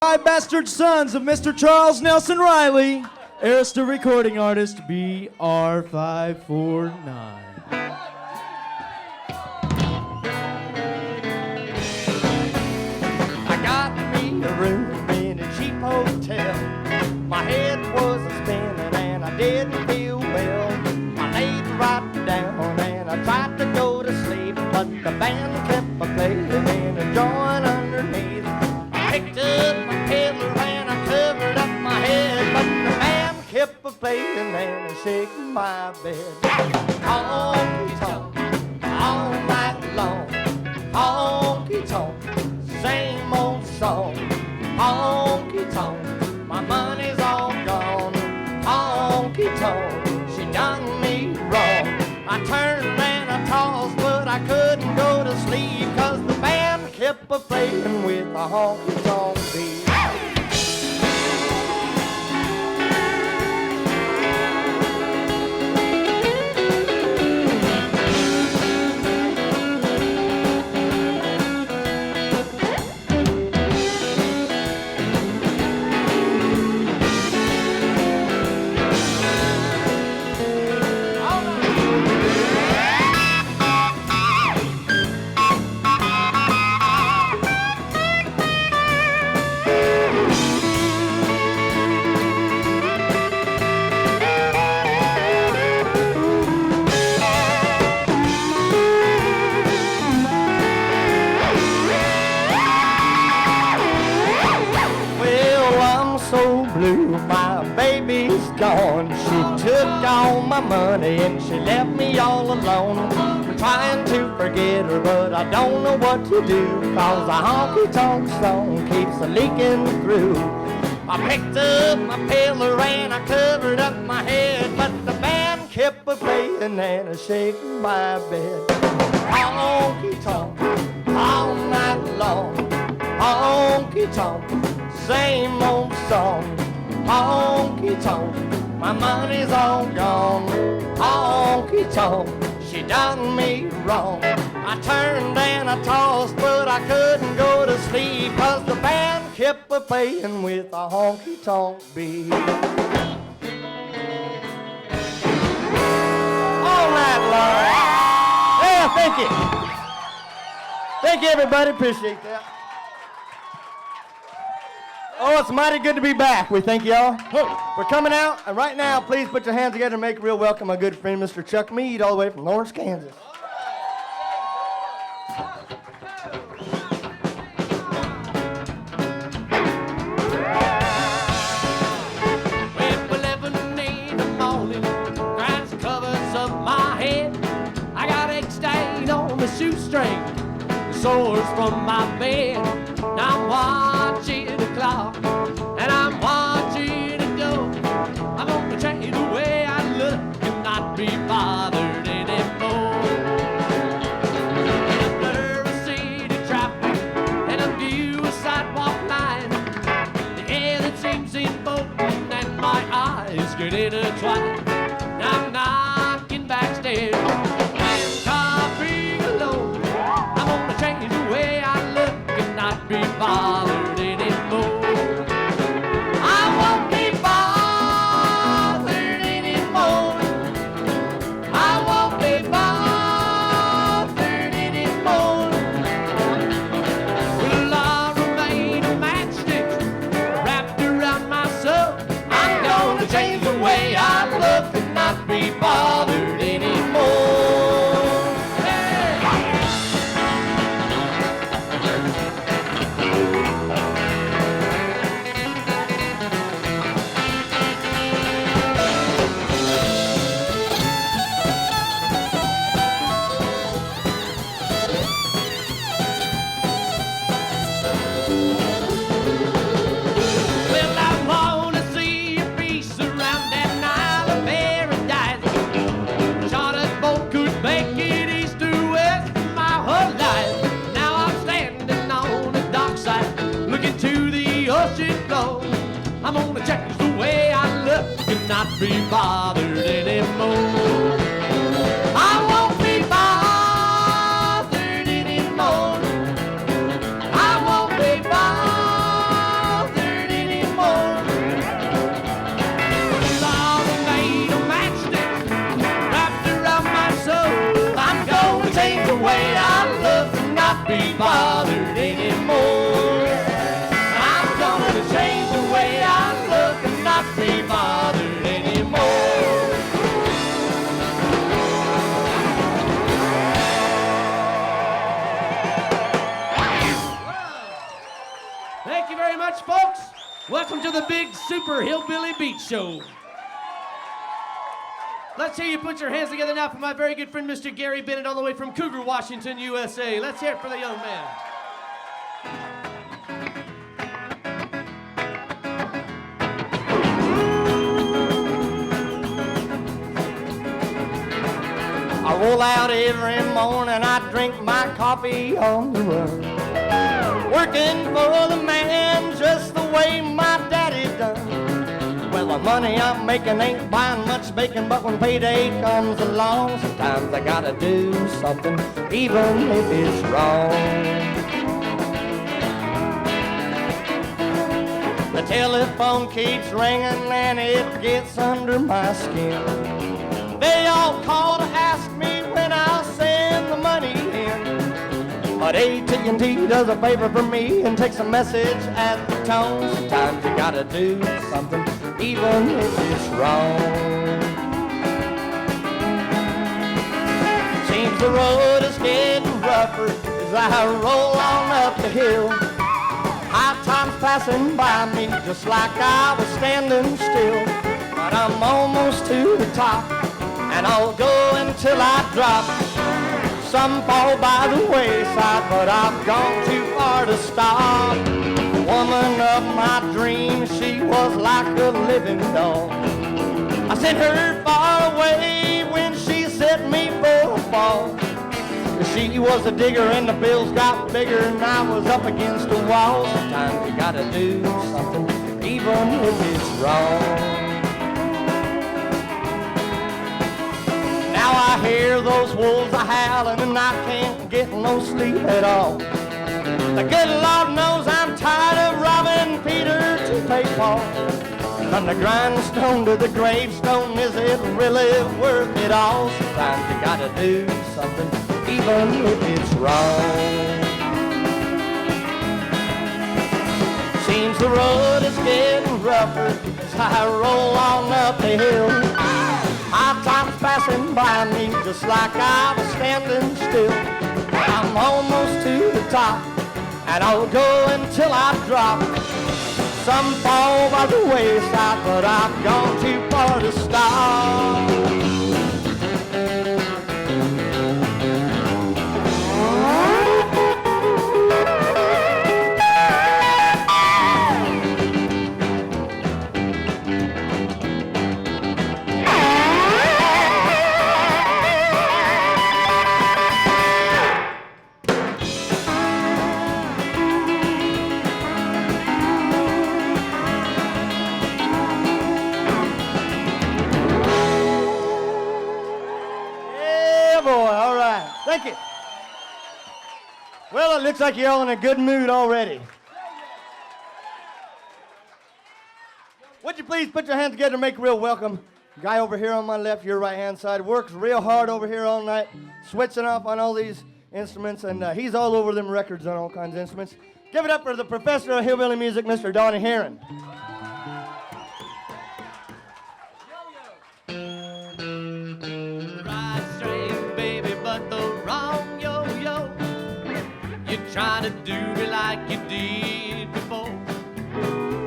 Five bastard sons of Mr. Charles Nelson Riley, Arista recording artist BR5-49. I got me a room in a cheap hotel. My head was a-spinning and I didn't feel well. I laid right down and I tried to go to sleep, but the band kept a-playing in a joint underneath. I picked up my pillow and I covered up my head, but the band kept a-playing and a-shaking my bed. Honky tonk, all night long. Honky tonk, same old song. Honky tonk, my money's all gone. Honky tonk, she done me wrong. I turned and I tossed, but I couldn't go to sleep, 'cause the band kept a-playing with a honky tonk beat. My baby's gone. She took all my money and she left me all alone. I'm trying to forget her, but I don't know what to do, 'cause a honky-tonk song keeps leaking through. I picked up my pillow and I covered up my head, but the band kept a-playing and a-shaking my bed. Honky-tonk, all night long. Honky-tonk, same old song. Honky tonk, my money's all gone. Honky tonk, she done me wrong. I turned and I tossed, but I couldn't go to sleep, 'cause the band kept a-playing with a honky tonk beat. All night long. Yeah, thank you. Thank you, everybody. Appreciate that. Oh, it's mighty good to be back. We thank y'all. We're coming out, and right now, please put your hands together and make a real welcome my good friend, Mr. Chuck Mead, all the way from Lawrence, Kansas. Well, 11 in the morning, grinds the covers of my head. I got egg stain on the shoestring, the sores from my bed. Now I'm watching the clock, and I'm watching it go. I'm gonna change the way I look and not be bothered anymore. In a blurry city traffic and a view of sidewalk line, the air that seems emboldened and my eyes get intertwined. Now I'm knocking backstairs and coffee alone. I'm gonna change the way I look and not be bothered anymore. I won't be bothered anymore. I won't be bothered anymore. Well, I'll remain a matchstick wrapped around my soul. I'm gonna change the way I look and not be bothered anymore. Hey! Well, I wanna see a piece around that Isle of Paradise. Chartered boat could make it east to west my whole life. Now I'm standing on the dockside, looking to the ocean floor. I'm gonna change the way I look and not be bothered anymore. I won't be bothered anymore. I won't be bothered Welcome to the big Super Hillbilly Beach Show. Let's hear you put your hands together now for my very good friend, Mr. Gary Bennett, all the way from Cougar, Washington, USA. Let's hear it for the young man. I roll out every morning, I drink my coffee on the run. Working for the man just the way my daddy done. Well, the money I'm making ain't buying much bacon, but when payday comes along, sometimes I gotta do something, even if it's wrong. The telephone keeps ringing and it gets under my skin. They all call to ask me when I'll send the money in. But AT&T does a favor for me and takes a message at the tone. Sometimes you gotta do something, even if it's wrong. Seems the road is getting rougher as I roll on up the hill. High times passing by me just like I was standing still. But I'm almost to the top, and I'll go until I drop. Some fall by the wayside, but I've gone too far to stop. The woman of my dreams, she was like a living doll. I sent her far away when she set me for a fall. She was a digger and the bills got bigger and I was up against the wall. Sometimes you gotta do something, even if it's wrong. Now I hear those wolves a-howling and I can't get no sleep at all. The good Lord knows I'm tired of robbing Peter to pay Paul. From the grindstone to the gravestone, is it really worth it all? Sometimes you gotta do something, even if it's wrong. Seems the road is getting rougher as I roll on up the hill. High times passing by me just like I was standing still. I'm almost to the top, and I'll go until I drop. Some fall by the wayside, but I've gone too far to stop. Thank you. Well, it looks like you're all in a good mood already. Would you please put your hands together and make a real welcome? Guy over here on my left, your right-hand side, works real hard over here all night, switching off on all these instruments, and he's all over them records on all kinds of instruments. Give it up for the professor of hillbilly music, Mr. Donnie Heron. Trying to do me like you did before.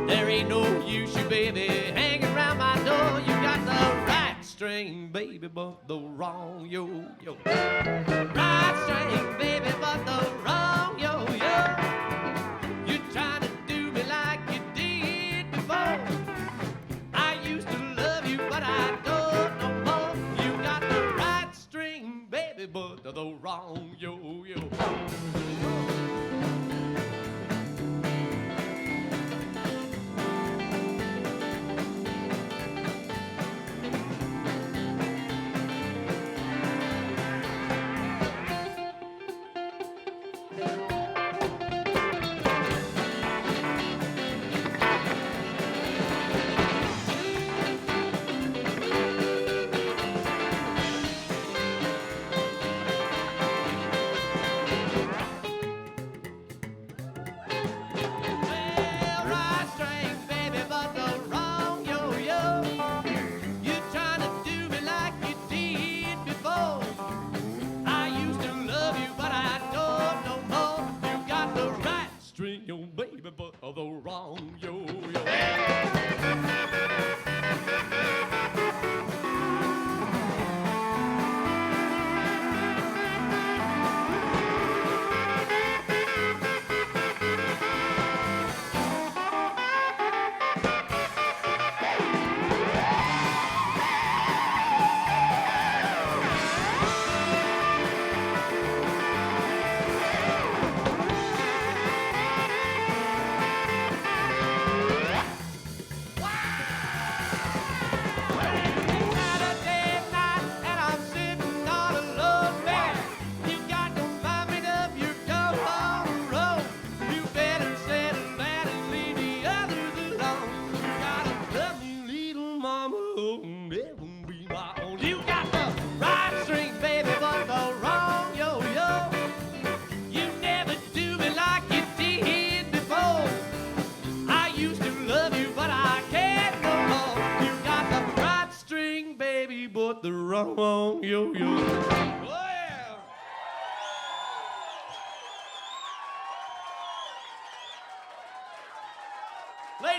There ain't no use, you baby, hanging around my door. You got the right string, baby, but the wrong yo-yo. Right string, baby, but the wrong yo-yo. You're trying to do me like you did before. I used to love you, but I don't no more. You got the right string, baby, but the wrong yo-yo.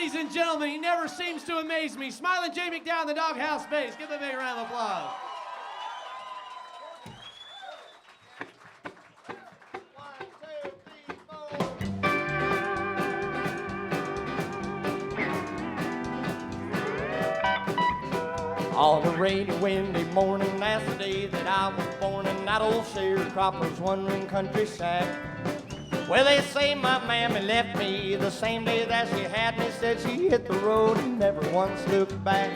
Ladies and gentlemen, he never seems to amaze me. Smiling Jay McDowell in the doghouse bass. Give him a big round of applause. On a rainy, windy morning, that's the day that I was born in that old sharecropper's wandering country shack. Well, they say my mammy left me the same day that she had me. Said she hit the road and never once looked back.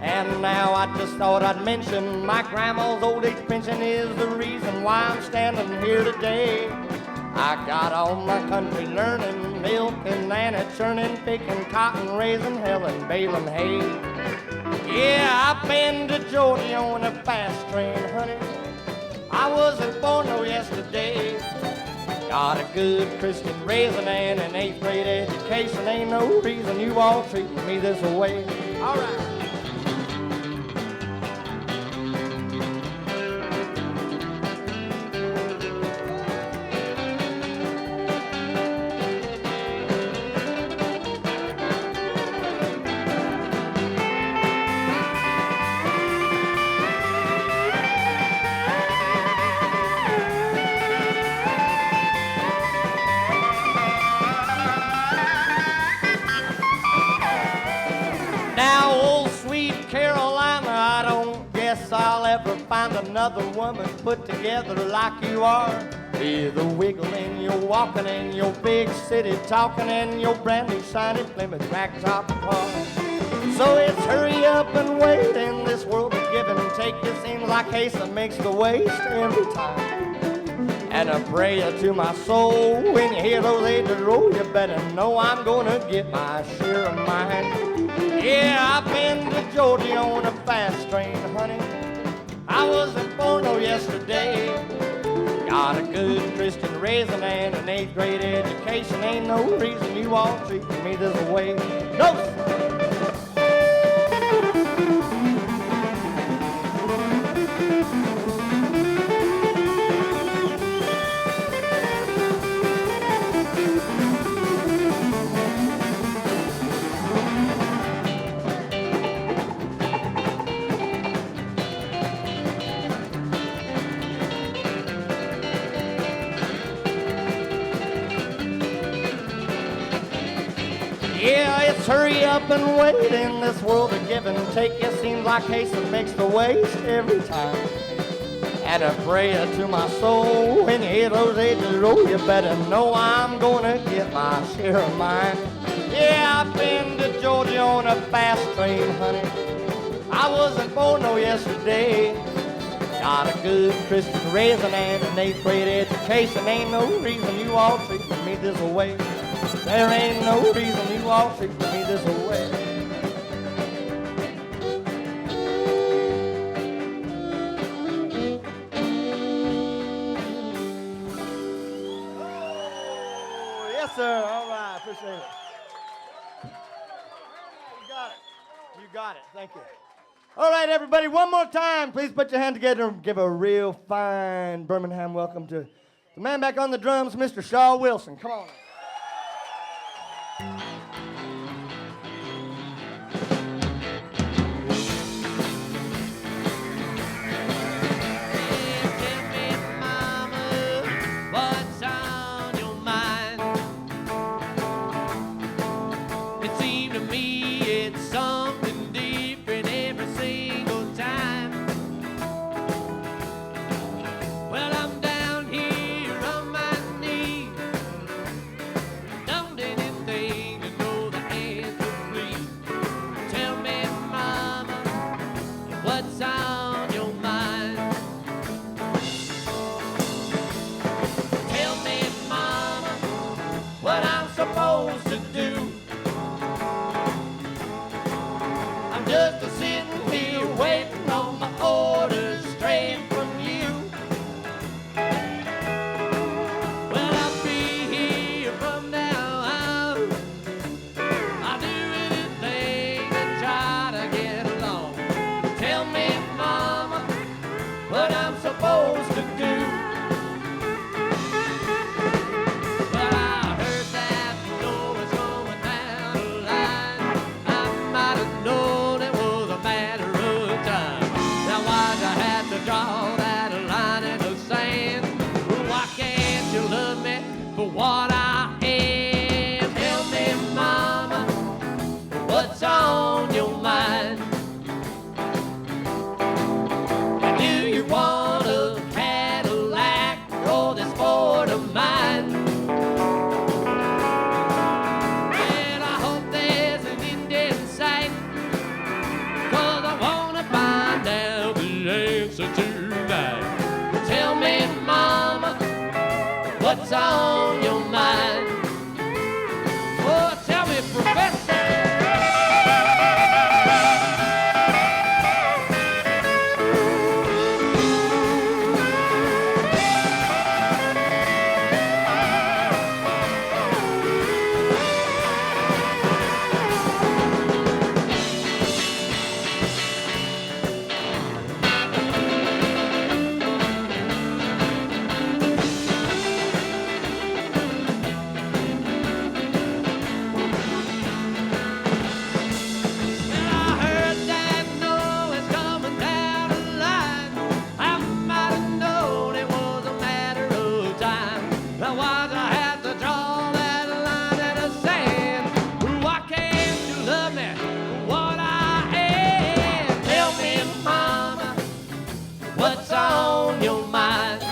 And now I just thought I'd mention my grandma's old age pension is the reason why I'm standing here today. I got all my country learning, milking, and churning, picking cotton, raising hell and baling hay. Yeah, I've been to Georgia on a fast train, honey. I wasn't born no yesterday. Got a good Christian raising and an 8th grade education. Ain't no reason you all treating me this way. All right. I'll ever find another woman put together like you are. With a wiggle in your walking and your big city talking and your brand new shiny Plymouth ragtop car. So it's hurry up and wait in this world of give and take. It seems like haste makes the waste every time. And a prayer to my soul, when you hear those ages roll, you better know I'm gonna get my share of mine. Yeah, I've been to Georgia on a fast train, honey. I wasn't born no yesterday. Got a good Christian raising and an 8th grade education. Ain't no reason you all treat me this way. No, sir. Yeah, it's hurry up and wait in this world of give and take. It seems like haste makes the waste every time. And a prayer to my soul, when you hear those ages roll, you better know I'm gonna get my share of mine. Yeah, I've been to Georgia on a fast train, honey. I wasn't born no yesterday. Got a good Christian raising and an 8th grade education. Ain't no reason you all treat me this way. There ain't no reason you all treat me this way. Oh, yes, sir. All right. Appreciate it. You got it. You got it. Thank you. All right, everybody. One more time. Please put your hand together and give a real fine Birmingham welcome to the man back on the drums, Mr. Shaw Wilson. Come on. But I heard that the door was going down the line. What's on your mind? Oh, tell me, Professor. What's on your mind?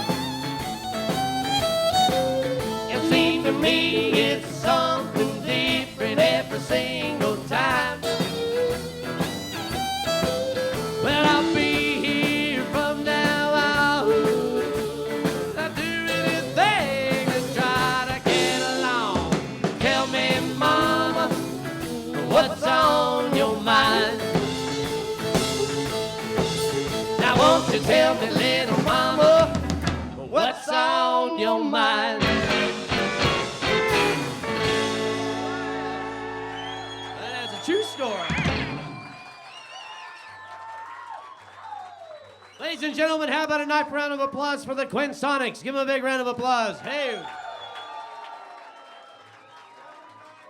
It seems to me it's something different every single time. Well, I'll be here from now on. I'll do anything to try to get along. Tell me, Mama, what's on your mind? Now won't you tell me, little mama, what's on your mind? That's a true story. Ladies and gentlemen, how about a nice round of applause for the Quinn Sonics? Give them a big round of applause. Hey.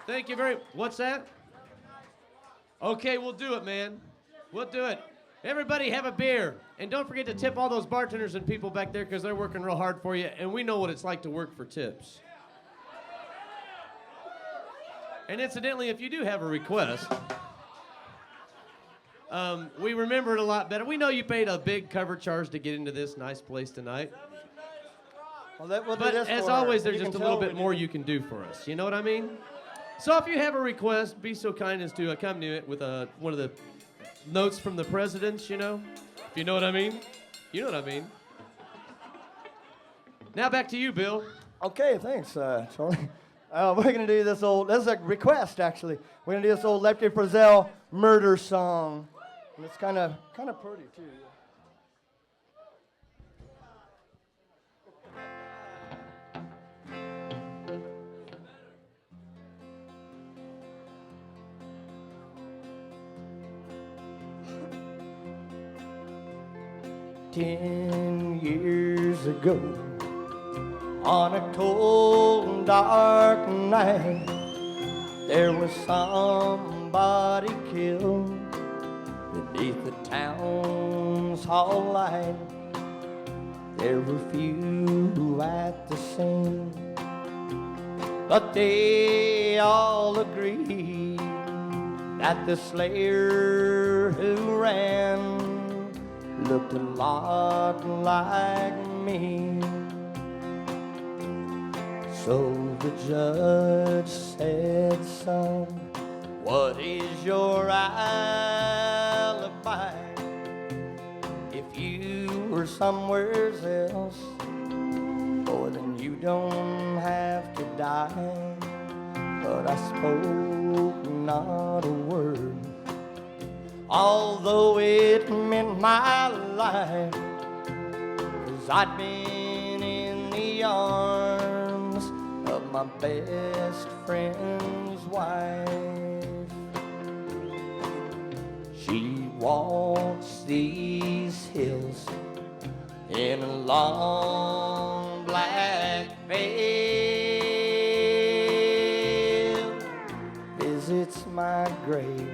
Thank you very much. What's that? Okay, we'll do it, man. We'll do it. Everybody have a beer. And don't forget to tip all those bartenders and people back there because they're working real hard for you, and we know what it's like to work for tips. And incidentally, if you do have a request, we remember it a lot better. We know you paid a big cover charge to get into this nice place tonight. Well, but as always, there's just a little bit more you can do for us. You know what I mean? So if you have a request, be so kind as to accompany it with one of the notes from the presidents, you know? If you know what I mean. You know what I mean. Now back to you, Bill. Okay, thanks, Charlie. We're going to do this is a request, actually. We're going to do this old Lefty Frizzell murder song. And it's kind of pretty, too. 10 years ago, on a cold and dark night, there was somebody killed beneath the town's hall light. There were few at the scene, but they all agreed that the slayer who ran looked a lot like me. So the judge said, son, what is your alibi? If you were somewhere else, boy, then you don't have to die. But I spoke not a word, although it meant my life, 'cause I'd been in the arms of my best friend's wife. She walks these hills in a long black veil, visits my grave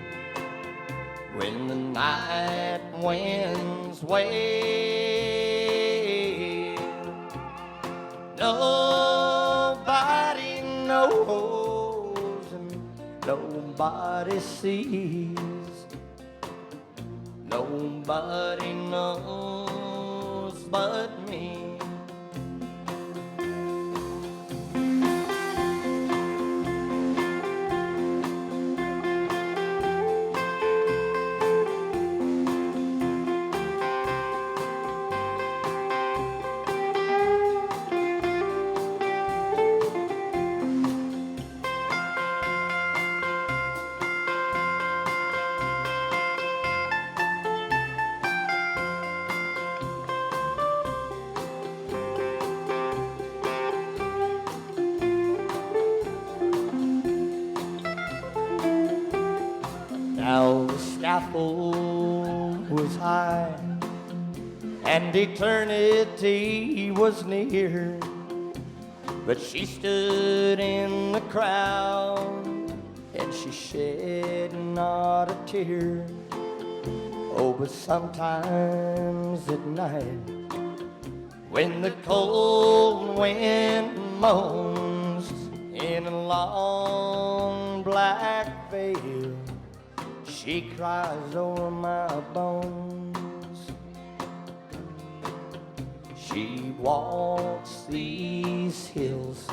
when the night winds wail. Nobody knows and nobody sees. Nobody knows but me. scaffold was high and eternity was near, but she stood in the crowd and she shed not a tear. Oh, but sometimes at night, when the cold wind moans in a long black veil, she cries over my bones. She walks these hills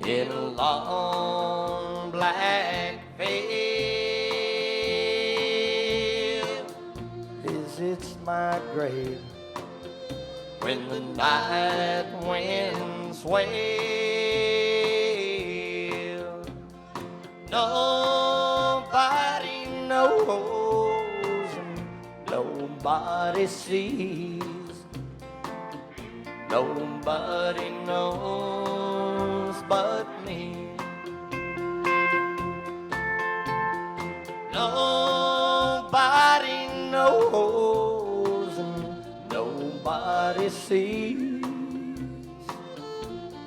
in a long black veil, visits my grave when the night winds wail. Nobody knows and nobody sees. Nobody knows but me. Nobody knows and nobody sees.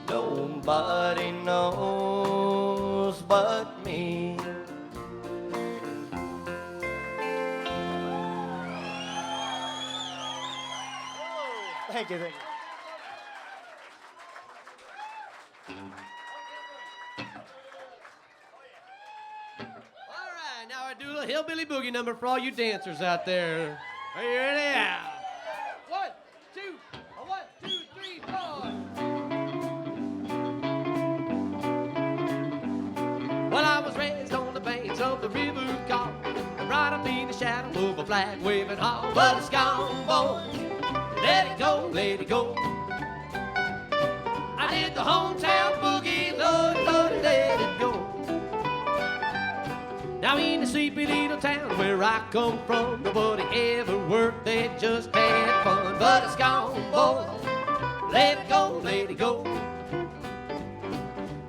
Nobody knows but me. Thank you, thank you. All right, now I do a hillbilly boogie number for all you dancers out there. Are you ready? Yeah. 1, 2, 1, 2, 3, 4. Well, I was raised on the banks of the river Call, right up in the shadow of a flag waving hall. But it's gone, boy. Let it go, let it go. I did the hometown boogie, Lord, Lord, let it go. Now in the sleepy little town where I come from, nobody ever worked, they just had fun. But it's gone, boy, let it go, let it go.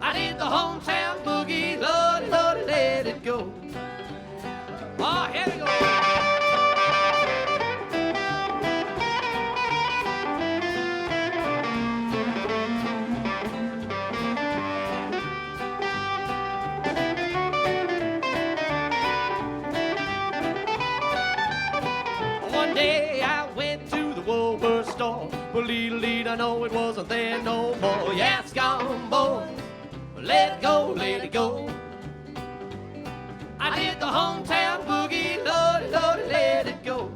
I did the hometown boogie, Lord, Lord, let it go. Oh, here we go. Store. Well, little did I know it wasn't there no more. Yeah, it's gone, boy. Let it go, let it go. I did the hometown boogie, Lordy, Lordy, let it go.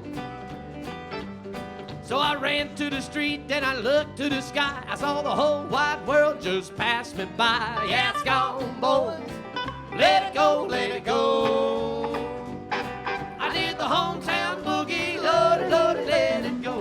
So I ran to the street, then I looked to the sky. I saw the whole wide world just pass me by. Yeah, it's gone, boy. Let it go, let it go. I did the hometown boogie, Lordy, Lordy, let it go.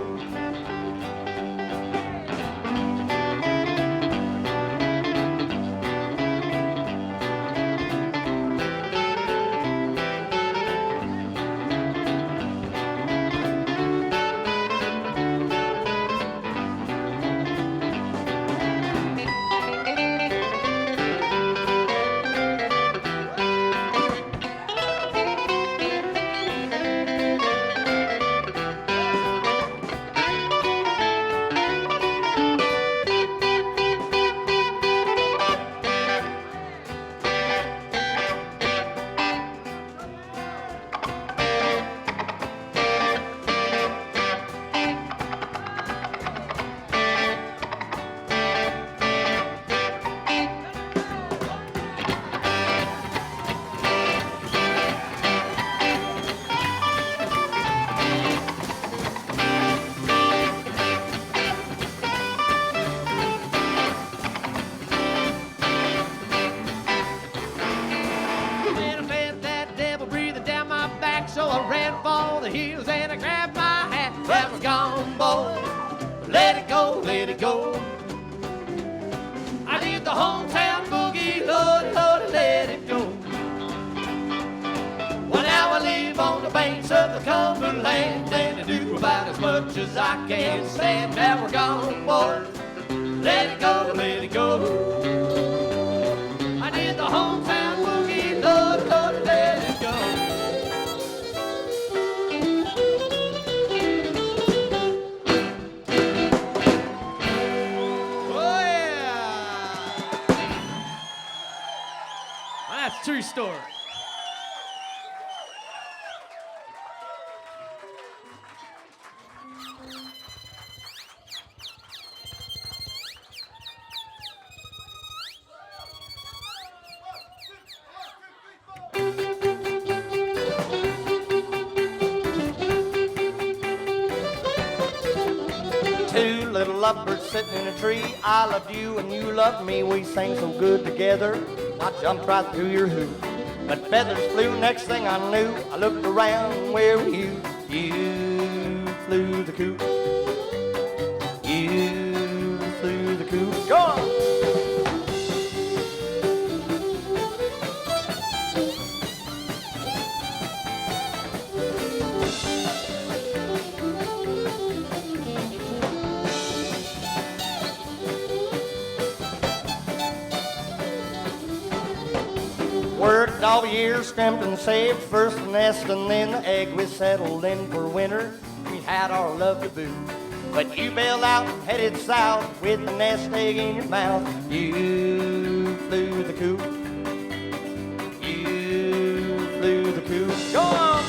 So I ran for the hills and I grabbed my hat. That was gone, boy. Let it go, let it go. I did the hometown boogie, Lord, Lord, let it go. Well, now I live on the banks of the Cumberland, and I do about as much as I can stand. Now we're gone, boy. Let it go, let it go. I did the hometown boogie, Lord, Lord, let it go. True story. Two little lovebirds sitting in a tree. I loved you and you loved me. We sang so good together. I jumped right through your hoop. But feathers flew. Next thing I knew, I looked around. Where were you? You flew the coop. You flew the coop. Go on! Worked all year, scrimped and saved. First the nest and then the egg. We settled in for winter. We had our love to boot. But you bailed out and headed south with the nest egg in your mouth. You flew the coop. You flew the coop. Go on!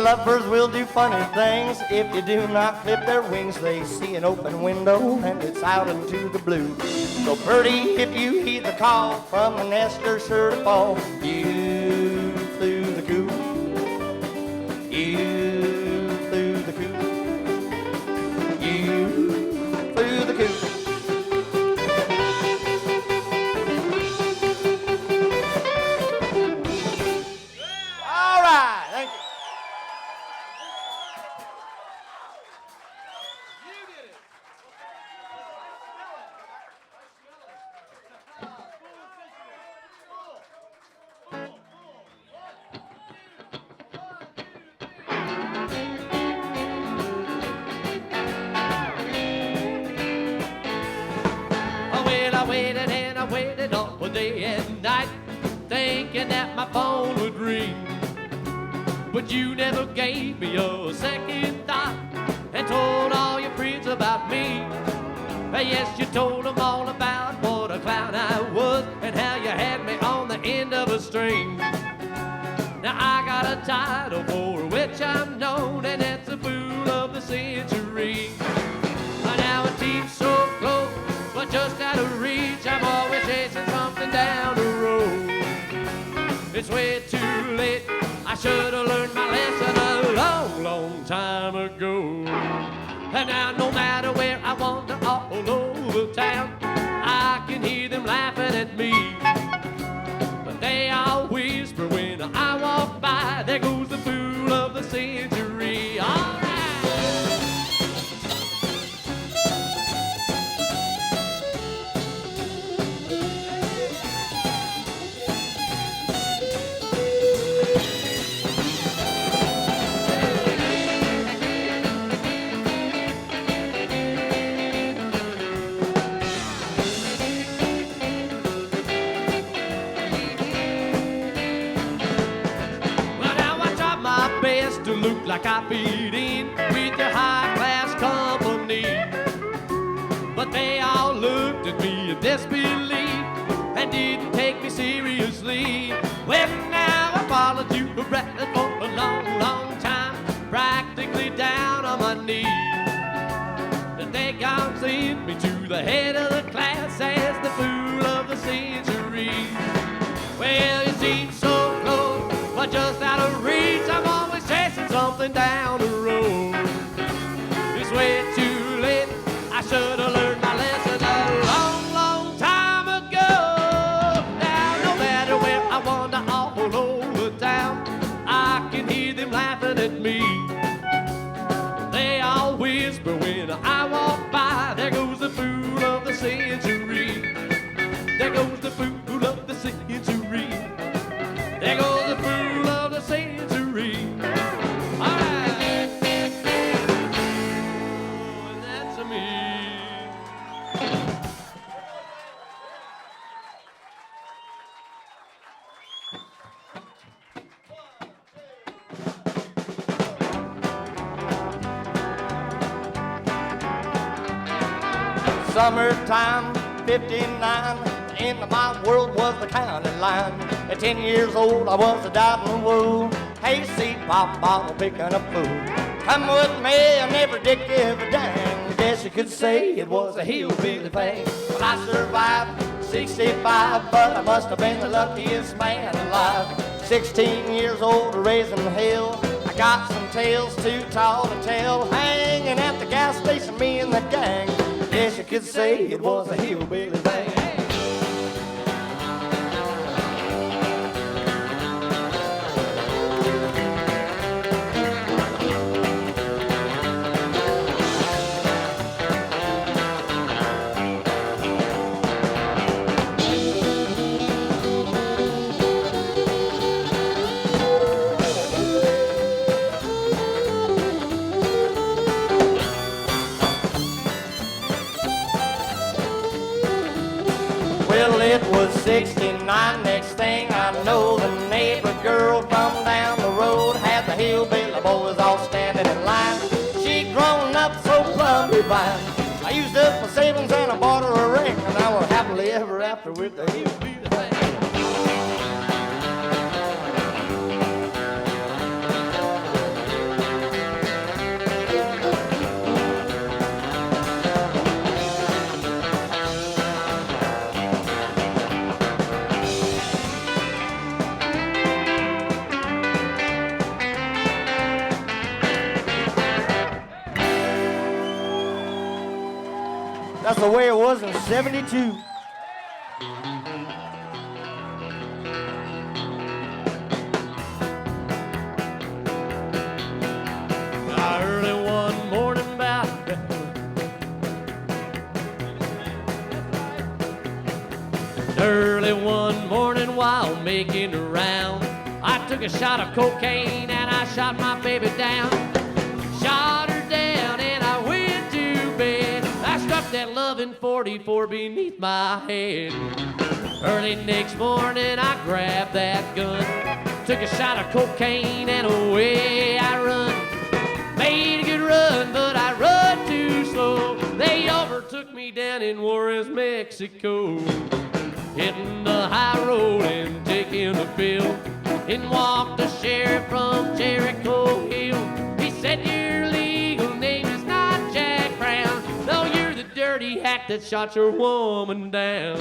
Lovebirds will do funny things if you do not clip their wings. They see an open window and it's out into the blue. So birdie, if you heed the call from the nest, you're sure to fall. You flew the coop. You flew the coop. You flew the coop. All right, thank you. Waited all day and night, thinking that my phone would ring. But you never gave me a second thought and told all your friends about me. Yes, you told them all about what a clown I was and how you had me on the end of a string. Now I got a title for which I'm known, and it's the fool of the century. Now it seems so close, but just out of reach. I'm always chasing something down the road. It's way too late. I should have learned my lesson a long, long time ago. And now no matter where I wander all over town, I can hear them laughing at me. But they all whisper when I walk by, there goes the fool of the century. All right. To look like I fit in with your high-class company. But they all looked at me in disbelief and didn't take me seriously. Well, now I followed you around for a long, long time, practically down on my knees. And they gone sent me to the head of the class as the fool of the century. Well, you seem so close, but just out of reach. I'm always chasing something down the road. It's way too late. I should have learned my lesson a long, long time ago. Now, no matter where I wander all over town, I can hear them laughing There goes the fool of the century. There goes the fool of the century. All right. Oh, and that's me. Summertime, 59, the end of my world was the county line. At 10 years old, I was a diving wool. Hayseed pop bottle picking up food. Come with me, I never did give a dang. Guess you could say it was a hillbilly thing. Well, I survived 65, but I must have been the luckiest man alive. 16 years old, raising hell. I got some tales too tall to tell. Hanging at the gas station, me and the gang. Guess you could say it was a hillbilly thing. Well, it was 69, next thing I know, the neighbor girl from down the road had the hillbilly boys all standing in line. She'd grown up so plumb divine. I used up my savings and I bought her a ring, and I was happily ever after with the hillbilly thing. That's the way it was in 72. Early one morning about early one morning while making a round, I took a shot of cocaine and I shot my baby down. Shot her down and I went to bed. I struck that loving 44 beneath my head. Early next morning I grabbed that gun, took a shot of cocaine and away I run. Made a good run, but I run too slow. They overtook me down in Juarez, Mexico. Hitting the high road and taking a pill. In walked the sheriff from Jericho Hill. He said, your legal name is not Jack Brown. No, you're the dirty hack that shot your woman down.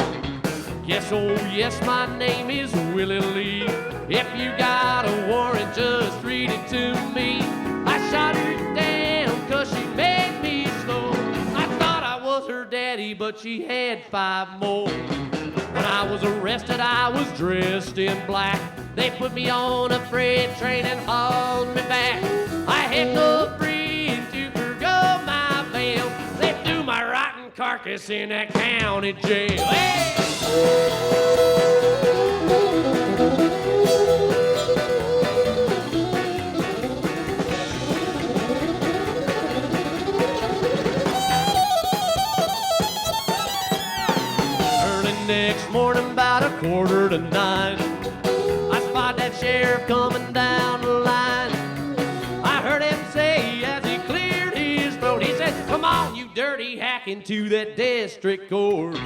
Yes, oh yes, my name is Willie Lee. If you got a warrant, just read it to me. I shot her down 'cause she made me slow. I thought I was her daddy, but she had 5 more. When I was arrested, I was dressed in black. They put me on a freight train and hauled me back. I had no freedom to forgo my bail. They threw my rotten carcass in that county jail. Hey! Next morning about 8:45, I spot that sheriff coming down the line. I heard him say as he cleared his throat, he said, come on, you dirty hack, into that district court.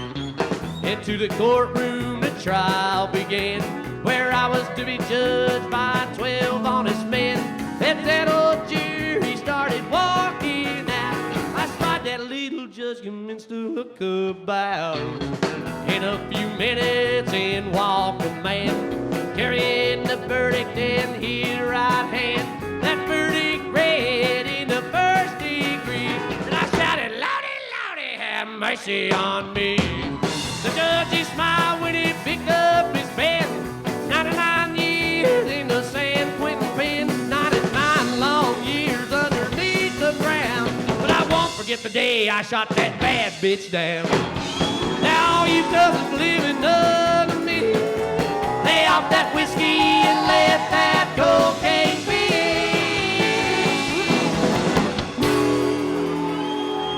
Into the courtroom the trial began, where I was to be judged by 12 honest men. Then that old jury started walking out. I spot that little judge commenced to look about. In a few minutes in walked a man, carrying the verdict in his right hand. That verdict read in the first degree, and I shouted, Lordy, Lordy, have mercy on me. The judge, he smiled when he picked up his pen. 99 years in the San Quentin pen, 99 long years underneath the ground. But I won't forget the day I shot that bad bitch down. Now leave doesn't live enough to me. Lay off that whiskey and let that cocaine be.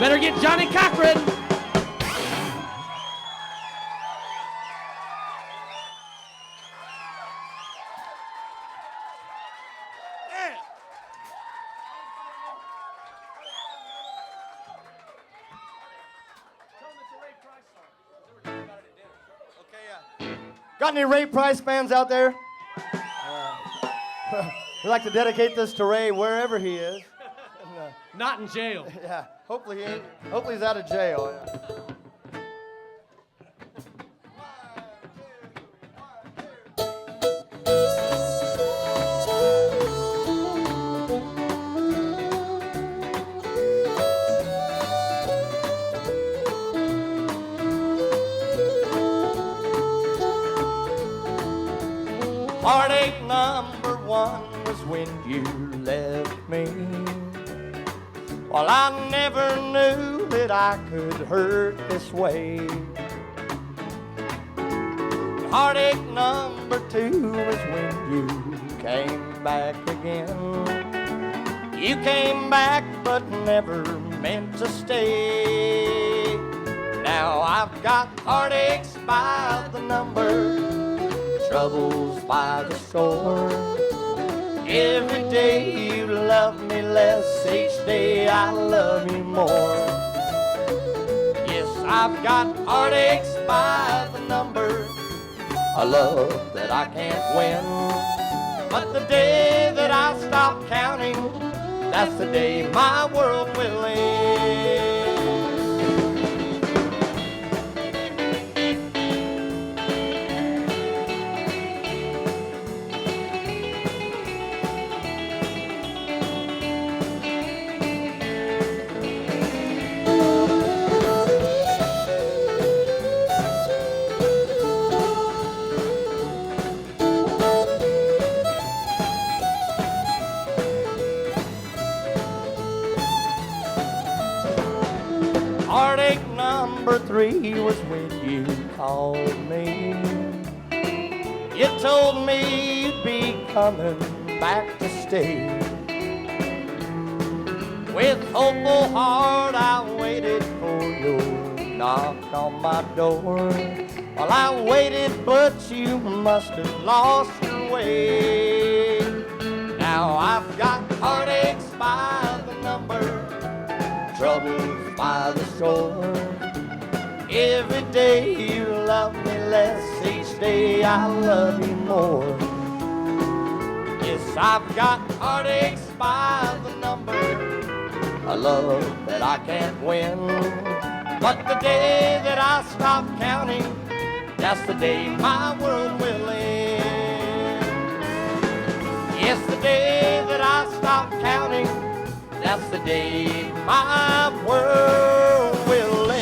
Better get Johnny Cochran. Got any Ray Price fans out there? We'd like to dedicate this to Ray wherever he is. And, Not in jail. yeah, hopefully he's out of jail. Yeah. Heartache number one was when you left me. Well, I never knew that I could hurt this way. Heartache number two was when you came back again. You came back but never meant to stay. Now I've got heartaches by the number, troubles by the score. Every day you love me less, each day I love you more. Yes, I've got heartaches by the number, a love that I can't win. But the day that I stop counting, that's the day my world will end. Heartache number three was when you called me. You told me you'd be coming back to stay. With hopeful heart I waited for your knock on my door. Well, I waited, but you must have lost your way. Now I've got heartaches by the number, troubles by the shore. Every day you love me less, each day I love you more. Yes, I've got heartaches by the number, a love that I can't win. But the day that I stop counting, that's the day my world will end. Yes, the day that I stop counting, that's the day my world will end.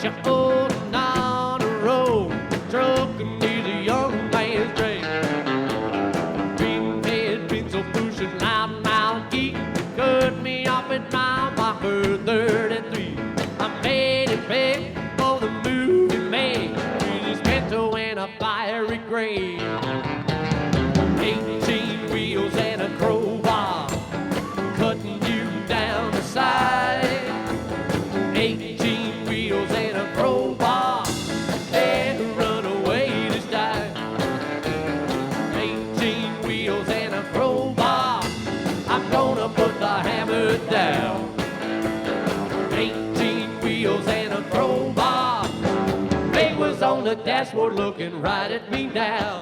You're old and on the road, trucking is a young man's dream. Green-head been so pushing loud mouth geek, cut me off at my marker 33. I made it big for the movie man, with his mental and a fiery grave. 18 wheels and a crowbar, cutting you down the side. 18 wheels and a crowbar, and run away this time. 18 wheels and a crowbar, I'm gonna put the hammer down. 18 wheels and a crowbar, they was on the dashboard looking right at me now.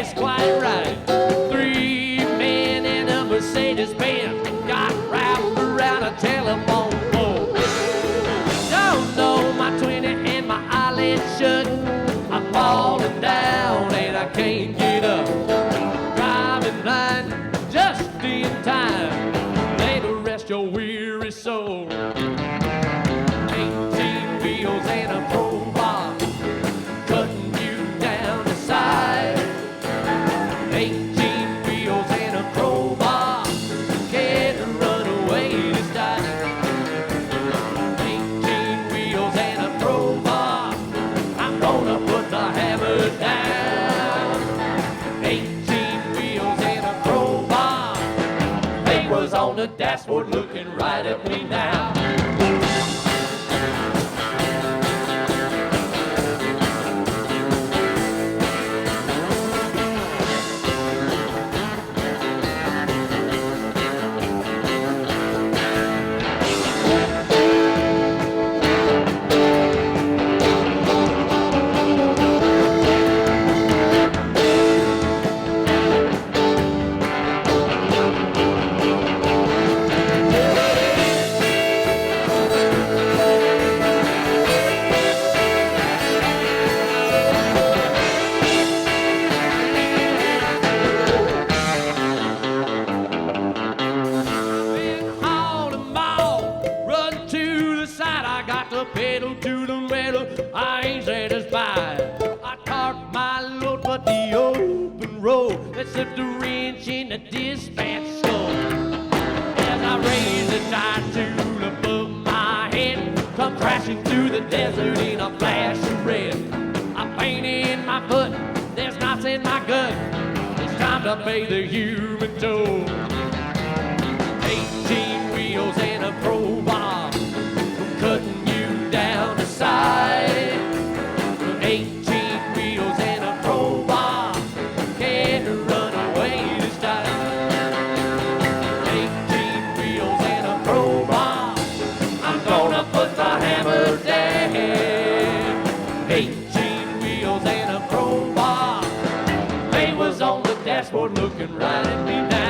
That's quite right. 3 men in a Mercedes-Benz got wrapped around a telephone pole. Don't know my 20 and my eyelids shut. I'm falling down and I can't get up. Driving blind just in time. They to rest your weary soul. 18 wheels and a crowbar cutting you down the side. 18 wheels and a crowbar can't run away this time. 18 wheels and a crowbar, I'm gonna put the hammer down. 18 wheels and a crowbar, they was on the dashboard looking right at me now. Pedal to the metal, I ain't satisfied. I torqued my load, but the open road that slipped the wrench in the dispatch skull. As I raised the tire tool above my head, come crashing through the desert in a flash of red. I pain in my foot, there's knots in my gut. It's time to pay the human toll. 18 wheels and a crowbar, cutting down the side. 18 wheels and a crowbar can't run away this time. 18 wheels and a crowbar, I'm gonna put the hammer down. 18 wheels and a crowbar, they was on the dashboard looking right at me now.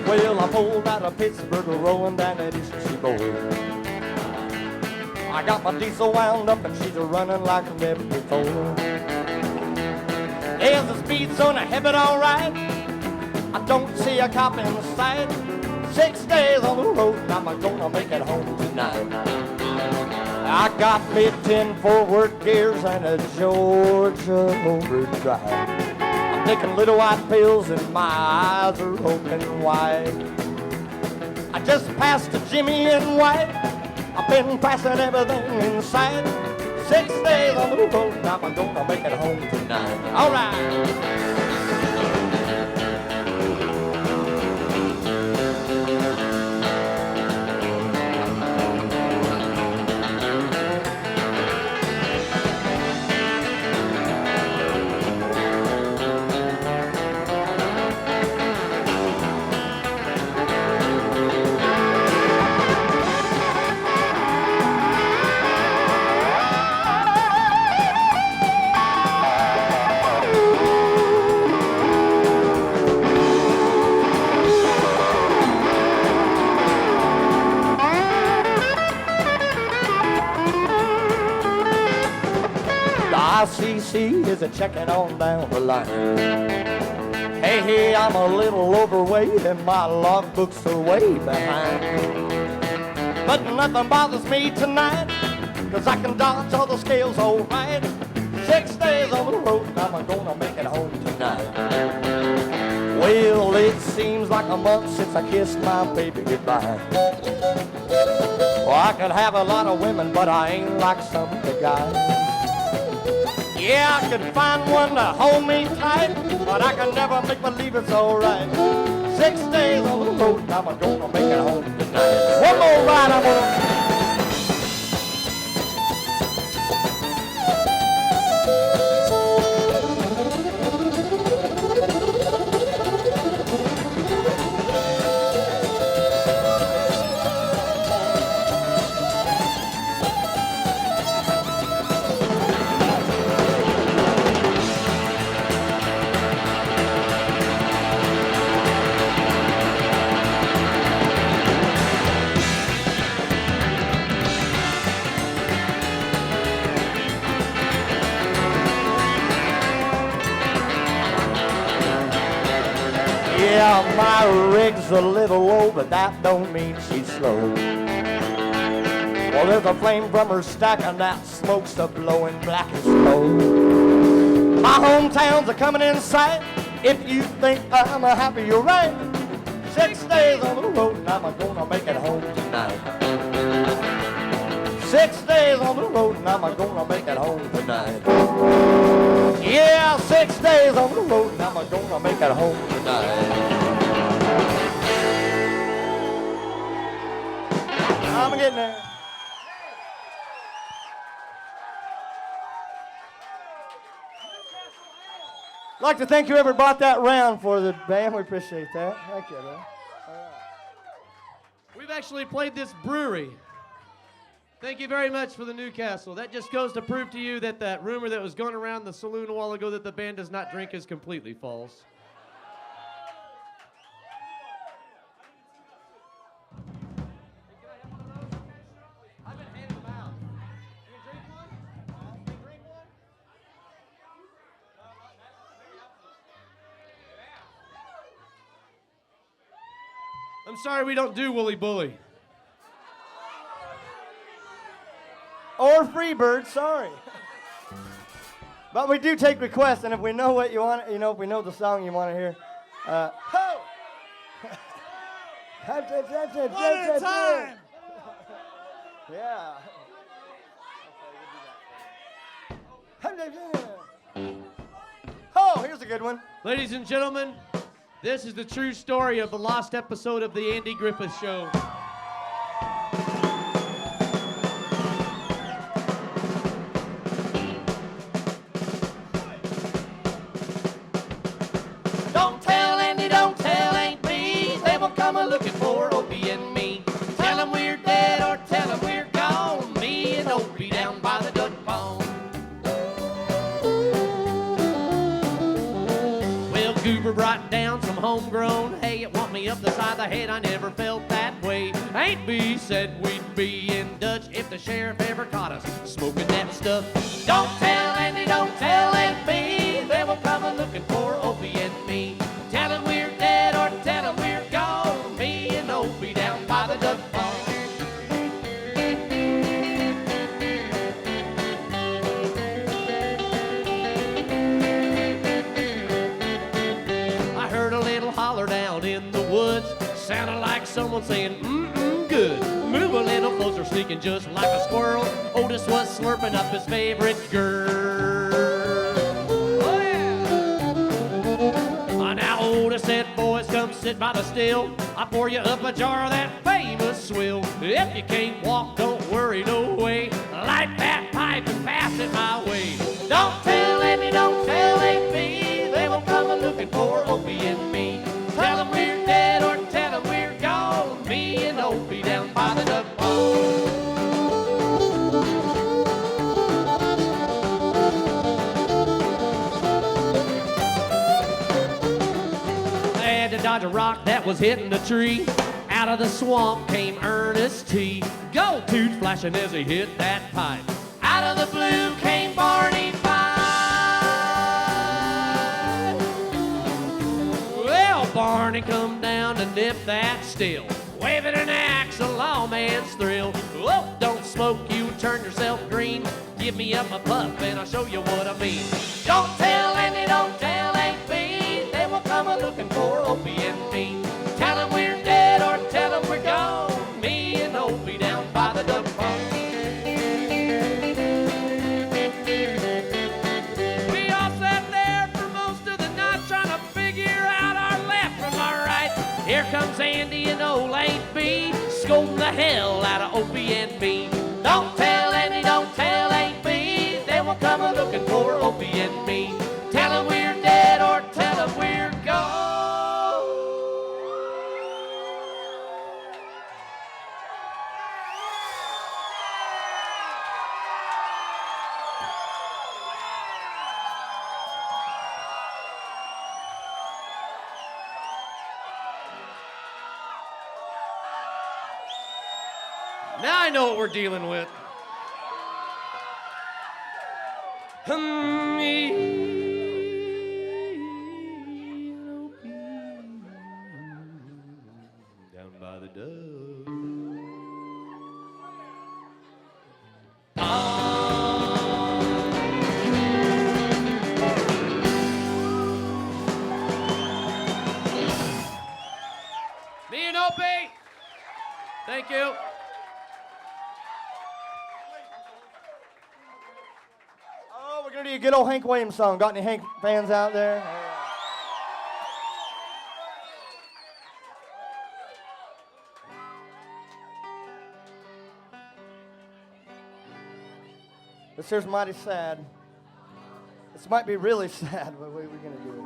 Well, I pulled out of Pittsburgh, rolling down that eastern seaboard. I got my diesel wound up and she's running like never before. There's the speed zone ahead, all right. I don't see a cop in sight. 6 days on the road, I'm gonna make it home tonight. I got me 10 forward gears and a Georgia overdrive. I'm taking little white pills and my eyes are open wide. I just passed a Jimmy in white. I've been passing everything in sight. 6 days on the road, now I'm gonna make it home tonight. All right. ABC is a checking on down the line. Hey, I'm a little overweight and my logbooks are way behind. But nothing bothers me tonight, 'cause I can dodge all the scales all right. 6 days on the road and I'm gonna make it home tonight. Well, it seems like a month since I kissed my baby goodbye. Well, I could have a lot of women, but I ain't like some of the guys. Yeah, I could find one to hold me tight, but I can never make believe it's alright. 6 days on the road and I'm gonna make it home tonight. One more ride, I'm gonna... Yeah, my rig's a little low, but that don't mean she's slow. Well, there's a flame from her stack and that smoke's a blowing black as snow. My hometowns are coming in sight. If you think I'm a happy, you're right. 6 days on the road and I'm gonna make it home tonight. 6 days on the road and I'm gonna make it home tonight. Yeah, 6 days on the road and I'm gonna make it home tonight. I'm getting there. I'd like to thank whoever bought that round for the band. We appreciate that. Thank you, man. All right. We've actually played this brewery. Thank you very much for the Newcastle. That just goes to prove to you that that rumor that was going around the saloon a while ago that the band does not drink is completely false. I'm sorry we don't do Woolly Bully. Or Freebird, sorry. But we do take requests, and if we know what you want, you know, if we know the song you want to hear. Ho! One at a time! Yeah. Oh, here's a good one. Ladies and gentlemen, this is the true story of the lost episode of the Andy Griffith Show. Don't tell Andy, don't tell Aunt B. They will come a-looking for Opie and me. Tell them we're dead or tell them we're gone. Me and Opie down by the duck pond. Well, Goober brought down some homegrown hay. It want me up the side of the head. I never felt that way. Aunt B said we'd be in Dutch if the sheriff ever caught us smoking that stuff. Don't tell Andy, don't tell Aunt B. They will come a-looking for Opie and me. Tell them we're dead or tell them we're gone. Me and Opie down by the duck pond. I heard a little holler down in the woods. Sounded like someone saying, good. Move a little closer, sneaking just like a squirrel. Otis was slurping up his favorite girl. Oh, yeah. Now Otis said, boys, come sit by the still. I pour you up a jar of that famous swill. If you can't walk, don't worry, no way. Light that pipe and pass it my way. Don't tell Andy, don't tell Aunt B. They will come a-looking for Opie and me. Tell them we're dead or tell them we're gone. Me and Opie down by the duck pond. They had to dodge a rock that was hitting the tree. Out of the swamp came Ernest T. Gold tooth flashing as he hit that pipe. Out of the blue came Barney Fife. Barney come down to nip that still, waving an axe, a lawman's thrill. Whoa, don't smoke, you turn yourself green. Give me up my puff and I'll show you what I mean. Don't tell Andy, don't tell Aunt B, they will come a-looking for Opie and me. Tell them we're dead or tell them we're gone, me and Opie down by the duck pond. We all sat there for most of the night trying to figure out our left from our right. Here comes Andy and old Aunt B, scolding the hell out of Opie and me. Don't tell Andy, don't tell Aunt B, they will come a-looking for Opie and me. Tell them we're dead or tell them we're gone. Now I know what we're dealing with. Down by the dove. Me and Opie. Thank you. Oh, we're gonna do a good old Hank Williams song. Got any Hank fans out there? This here's mighty sad. This might be really sad, but we're gonna do it.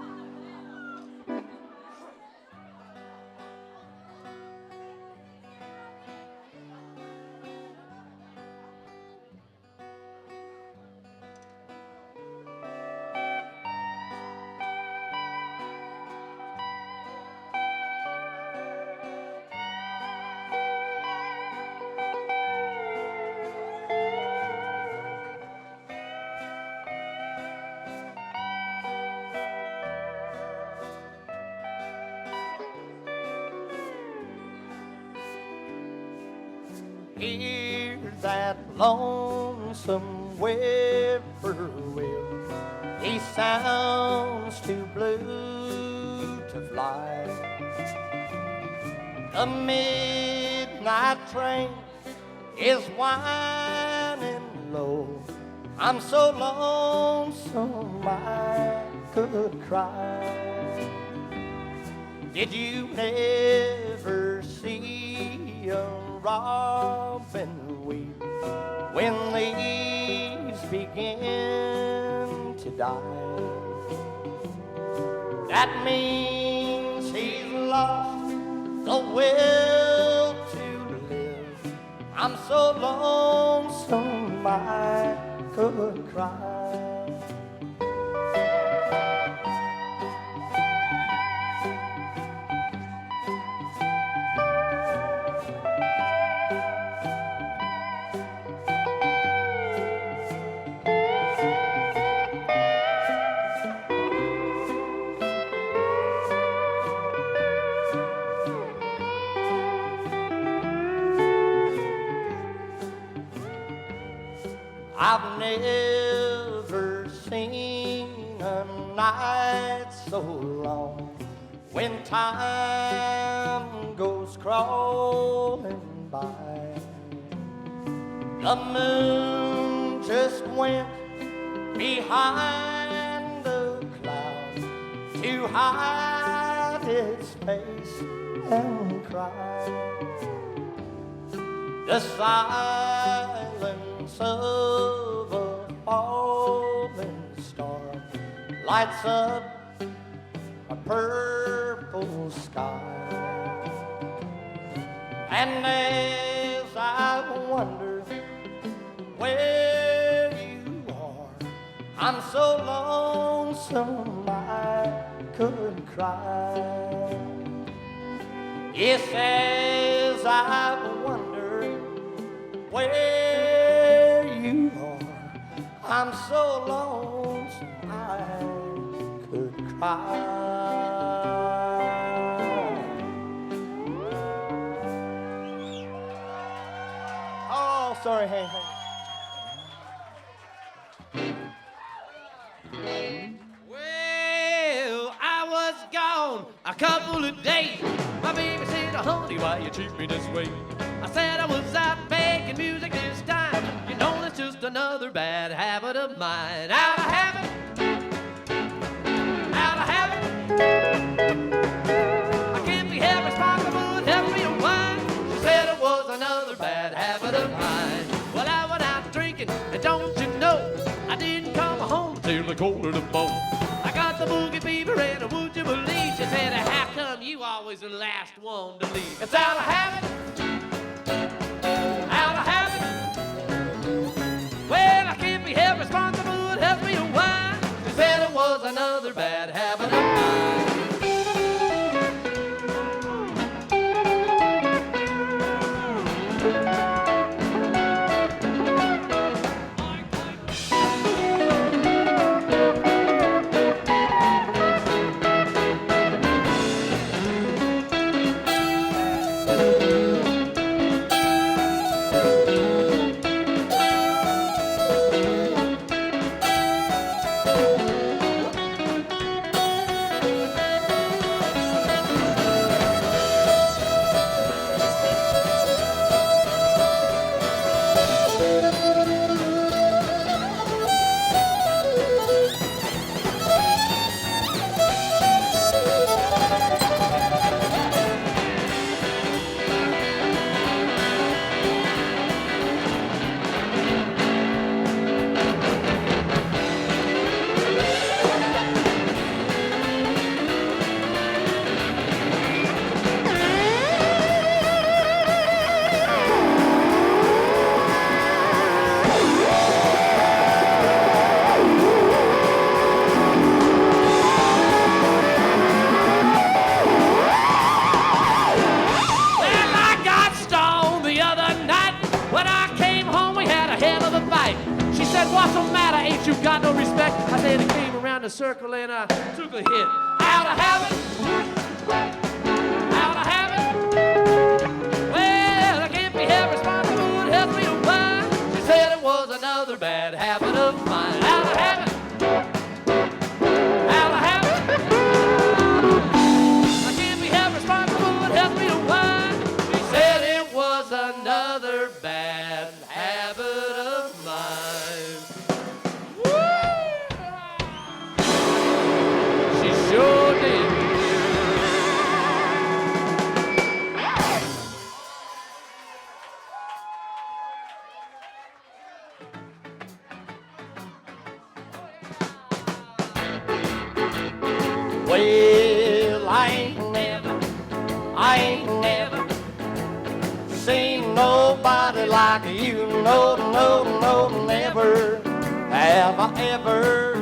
Hear that lonesome whippoorwill, he sounds too blue to fly. The midnight train is whining low, I'm so lonesome I could cry. Did you never see a robin weep when leaves begin to die? That means he's lost the will to live. I'm so lonesome I could cry. I've never seen a night so long when time goes crawling by. The moon just went behind the cloud to hide its face and cry. The silence of a falling star lights up a purple sky. And as I wonder where you are, I'm so lonesome I could cry. Yes, as I wonder where you are, I'm so lonesome I could cry. sorry, hey. Well, I was gone a couple of days. My baby said, honey, why you treat me this way? I said I was out making music this time. You know that's just another bad habit of mine. Out of habit. Out of habit. I can't be held responsible and help me a wine. She said it was another bad habit of mine. Well, I went out drinking, and don't you know, I didn't come home till the quarter to 4. I got the boogie fever, and would you believe? She said, how come you always the last one to leave? It's out of habit. Out of habit. Well, I can't be held responsible and help me a wine. She said it was another bad habit of mine. What's the matter? Ain't you got no respect? I said it came around the circle and I took a hit. Out of habit. Out of habit. Well, I can't be held responsible and help me a wine. She said it was another bad habit of mine. Out of habit. Out of habit. I can't be held responsible and help me a wine. She said it was another bad habit of mine. Sure did. Well, I ain't never seen nobody like you. No, never have I ever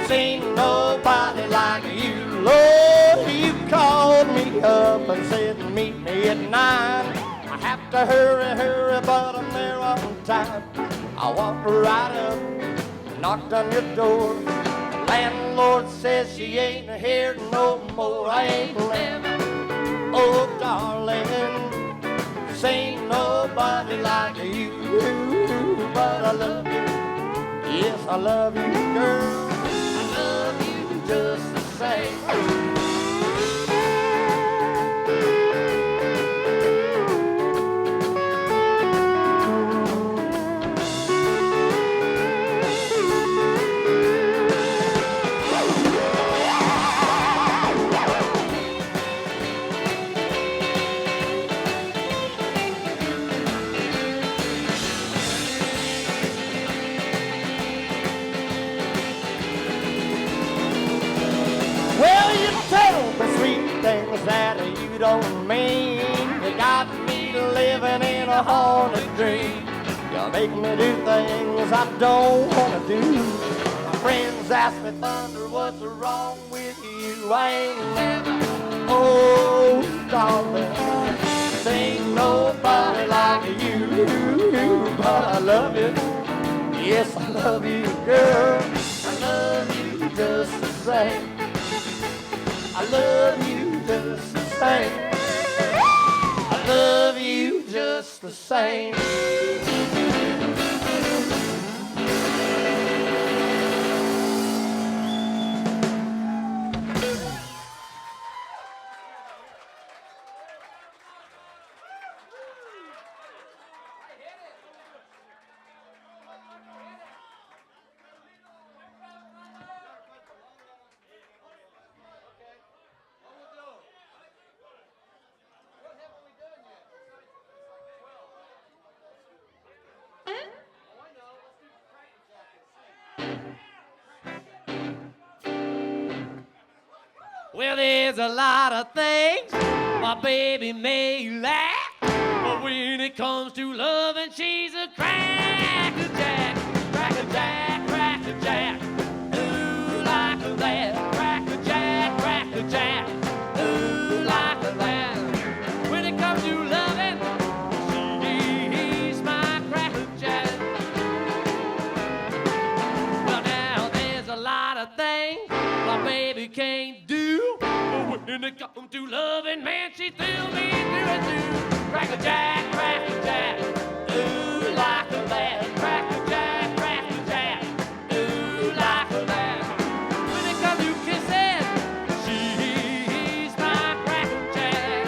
seen nobody like you. Lord, you called me up and said meet me at 9. I have to hurry, but I'm there on time. I walked right up, knocked on your door. Landlord says she ain't here no more. I ain't never, oh darling, seen nobody like you. But I love you, yes I love you, girl. I love you just the same. Things that you don't mean. You got me living in a haunted dream. You make me do things I don't want to do. My friends ask me, Thunder, what's wrong with you? I ain't never, oh darling, ain't nobody like you. But I love you, yes I love you, girl. I love you just the same. I love you just the same. I love you just the same. Well, there's a lot of things my baby may lack, but when it comes to loving, she's a crackerjack, crackerjack, crackerjack. Ooh, like that, crackerjack, crackerjack. Ooh, like that. When it comes to loving, she's my crackerjack. Well, now there's a lot of things my baby can't do, but when it comes to loving, man, she thrills me through and through. Crackerjack, crackerjack, ooh, like that. Crackerjack, crackerjack, ooh, like that. When it comes to kissing, she's my crackerjack.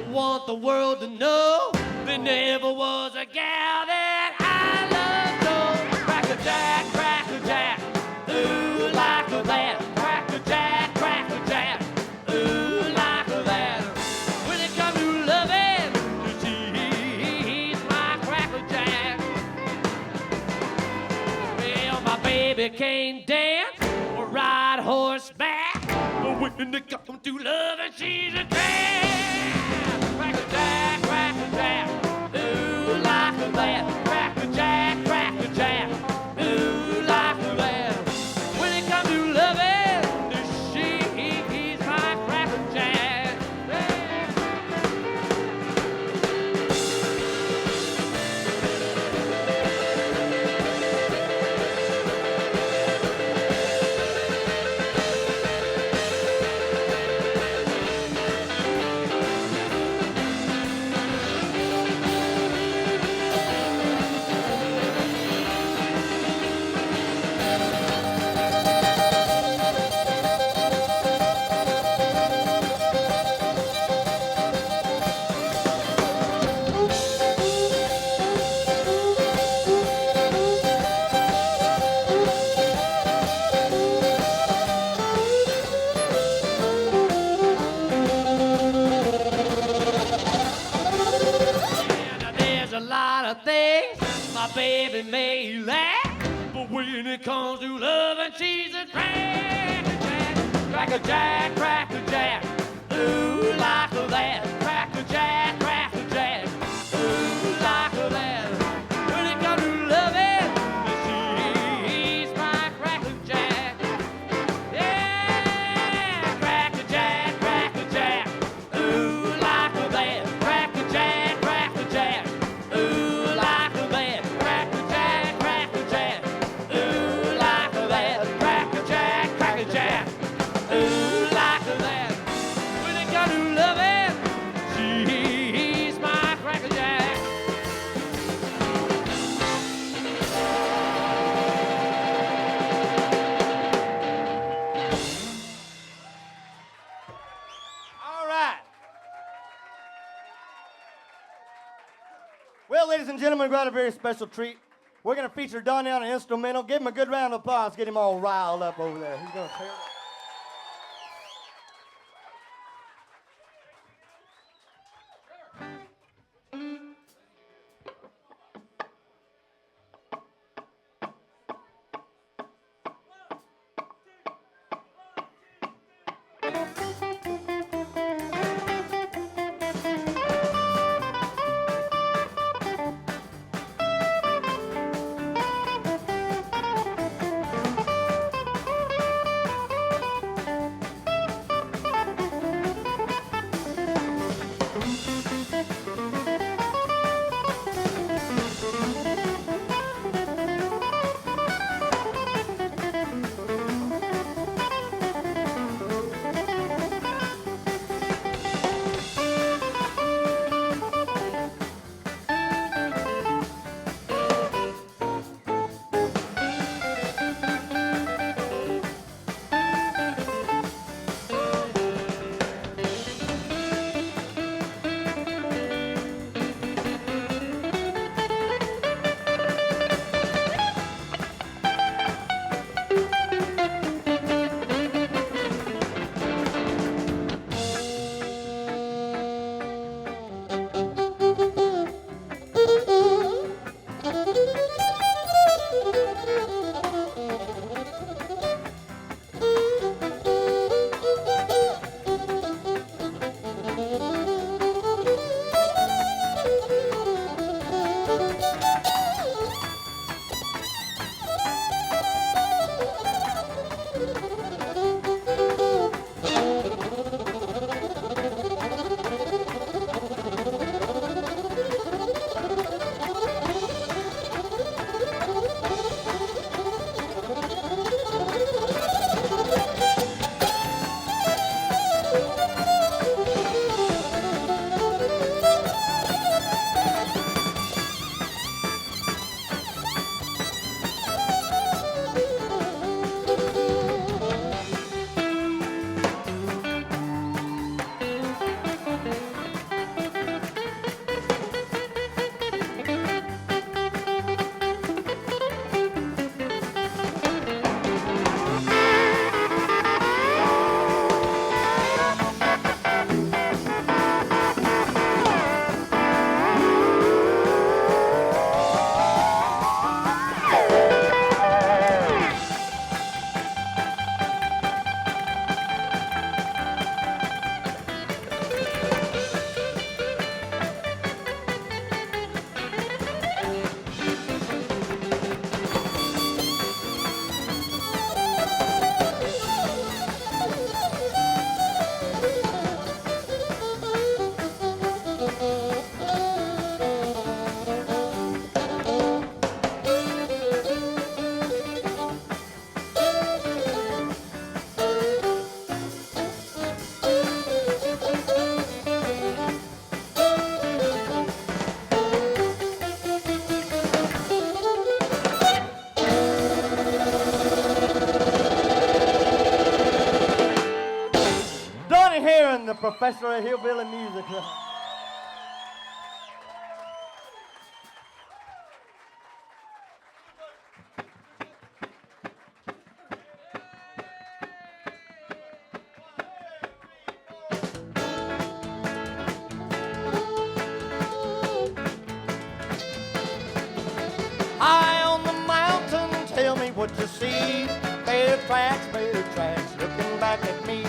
All want the world to know there never was a gal that I loved so. Crackerjack, crackerjack, ooh, like that. Crackerjack, crackerjack, ooh, like that. When it comes to loving, she's my crackerjack. Well, my baby can't dance or ride horseback, but when it comes to loving, she's a crackerjack, crackerjack, ooh, like that. Crackerjack, crackerjack, ooh, like that. When it comes to loving, she's my crackerjack. Things my baby may lack, but when it comes to loving, she's a crackerjack, crackerjack, crackerjack, ooh, like that. Crackerjack, crackerjack, ooh, like that. When it comes to loving, she's my crackerjack. Yeah, crackerjack, crackerjack, ooh, like that. Crackerjack, crackerjack, ooh. Well, ladies and gentlemen, we've got a very special treat. We're going to feature Donnie on an instrumental. Give him a good round of applause. Get him all riled up over there. He's going to tear it up. professor of hillbilly music. High on the mountain, tell me what you see. Bear tracks, looking back at me.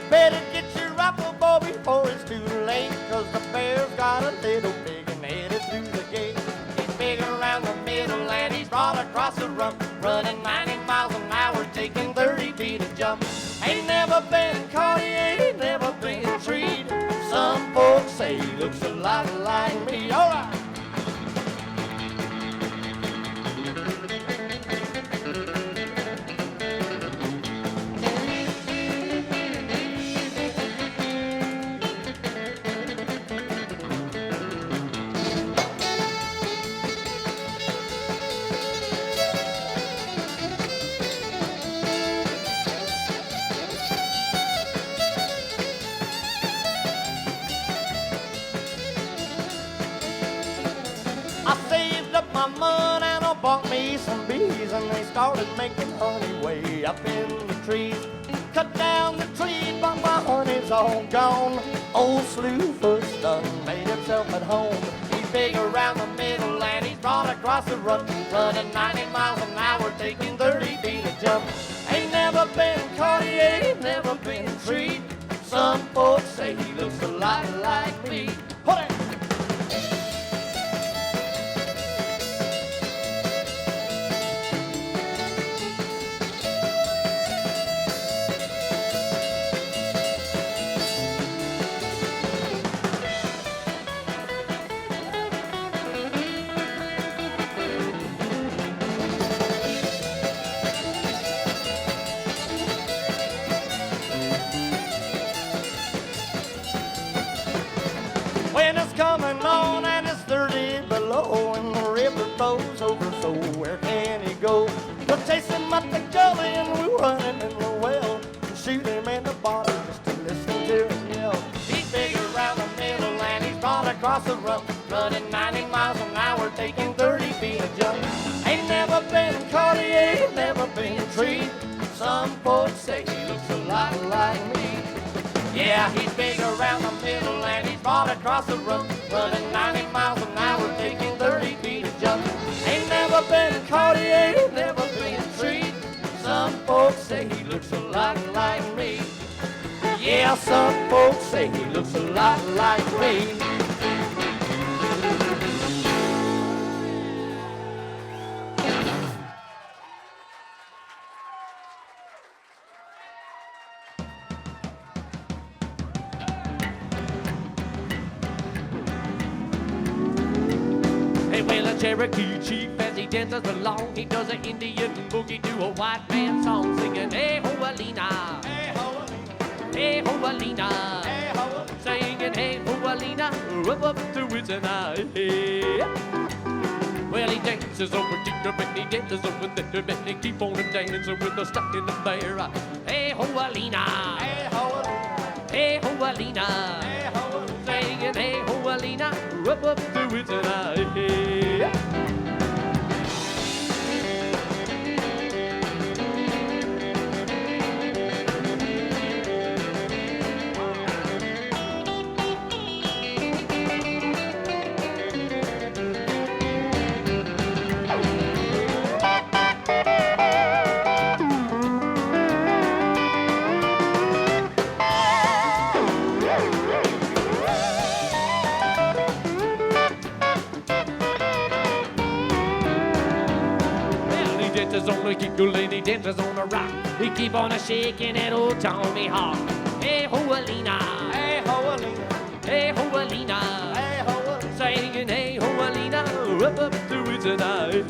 Better get your rifle, boy, before it's too late, 'cause the bear's got a little pig and headed through the gate. He's big around the middle and he's broad across the rump, running 90 miles an hour, taking 30 feet a jump. Ain't never been caught, he ain't never been treed. Some folks say he looks a lot like me. All right. I saved up my money and I bought me some bees, and they started making honey way up in the trees. Cut down the tree, but my honey's all gone. Old Slewfoot's done made himself at home. He's big around the middle and he's broad across the run, running 90 miles an hour, taking 30 feet a jump. Ain't never been caught, he ain't never been treed. Some folks say he looks a lot like me. Hold it! When it's coming on and it's 30 below and the river flows over, so where can he go? We'll chase him up the gully and we'll run him in the well and shoot him in the body just to listen to him yell. He's big around the middle and he's broad across the rump, running 90 miles an hour, taking 30 feet a jump. Ain't never been caught, he ain't never been treed. Some folks say he looks a lot like me. Yeah, he's big around the middle and he's broad across the rump, running 90 miles an hour, taking 30 feet a jump. Ain't never been caught, he ain't never been treed. Some folks say he looks a lot like me. Yeah, some folks say he looks a lot like me. Well, a Cherokee chief as he dances along, he does an Indian boogie to a white man song, singing, hey ho Alina, hey ho Alina, hey ho Alina, hey ho, singing, hey ho Alina, up to his and I. Well, he dances over deep and he dances over there, and he keep on dancing with the stuck in the bear. Hey ho Alina, hey ho Alina, hey ho Alina, hey ho, singing, hey ho Alina, up to his and I. Dances on a giggle and he dances on a rock. He keep on a shaking that old Tommy Hawk. Hey ho Alina, hey ho Alina, hey ho Alina, hey ho Alina, singing hey ho Alina, up to his and I.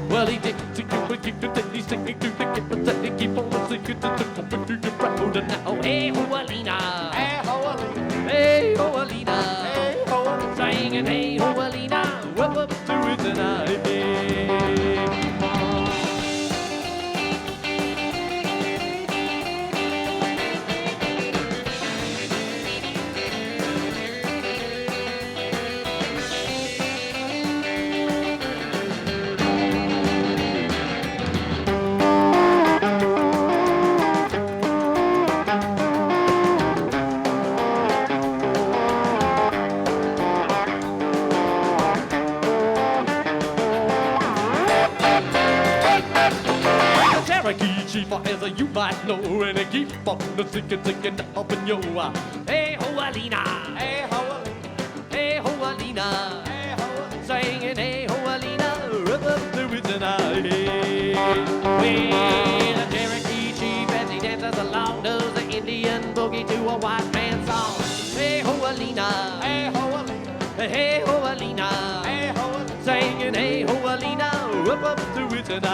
Well, he did to you, but he's singing to the kid, but he keep on singing to the company to your crowd now. Hey ho Alina, hey ho Alina, hey ho Alina, hey ho Alina, singing hey ho Alina, up to his and I. chief, as you might know, and it keep on ticking up in your hey ho Alina, hey ho Alina, hey ho Alina, hey ho Alina, singing hey ho Alina, rub up the woods and well, a Cherokee chief as he dances along does the Indian boogie to a white man's song. Hey ho Alina, hey ho Alina, hey ho Alina, hey ho Alina, singing hey ho Alina, rub up the woods and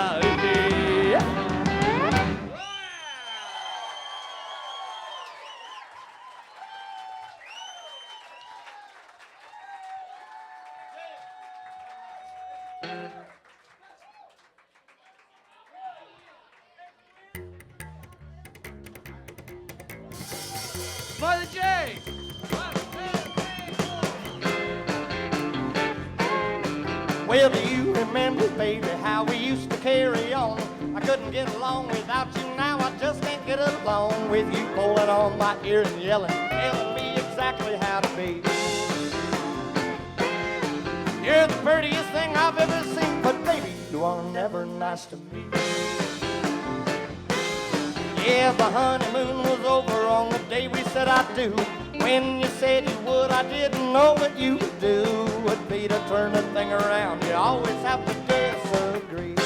Mother J! Well, do you remember, baby, how we used to carry on? I couldn't get along without you, now I just can't get along with you, pulling on my ear and yelling, telling me exactly how to be. You're the prettiest thing I've ever seen, but baby, you are never nice to me. Yeah, the honeymoon was over on the day we said I do. When you said you would, I didn't know what you would do. Would be to turn the thing around. You always have to disagree.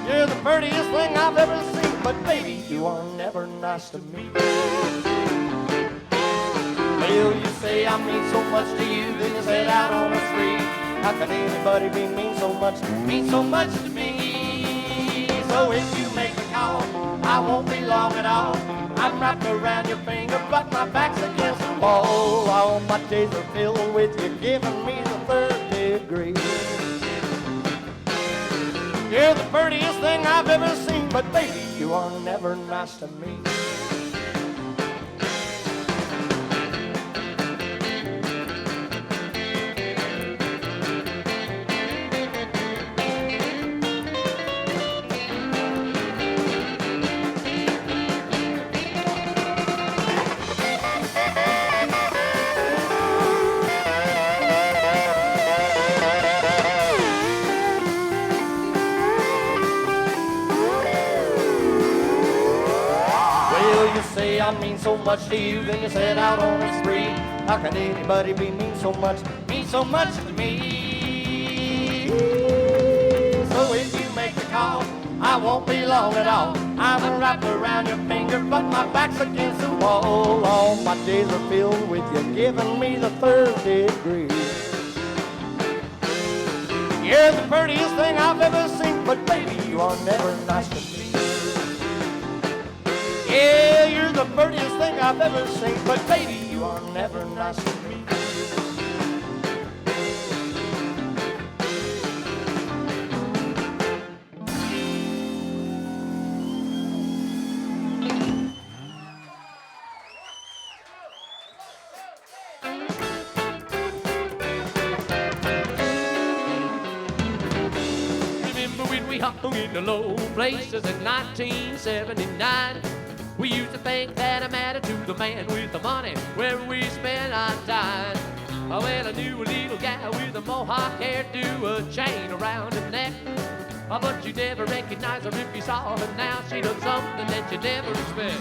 You're the prettiest thing I've ever seen, but baby, you are never nice to me. Well, you say I mean so much to you, then you set out on a spree. How could anybody be mean so much to me? So if you make a call, I won't be long at all. I'm wrapped around your finger, but my back's against the wall. All my days are filled with you giving me the third degree. You're the prettiest thing I've ever seen, but baby, you are never nice to me. Say I mean so much to you, then you set out on a spree. How can anybody be mean so much to me? So if you make the call, I won't be long at all. I'm wrapped around your finger, but my back's against the wall. All my days are filled with you giving me the third degree. You're the prettiest thing I've ever seen, but baby, you are never nice to me. Yeah, you're the prettiest thing I've ever seen, but baby, you are never nice to me. Remember when we hung in the low places in 1979? We used to think that it mattered to the man with the money where we spent our time. Oh, well, I knew a little gal with a mohawk hairdo, a chain around her neck. Oh, but you never recognize her if you saw her now. She done something that you never expect.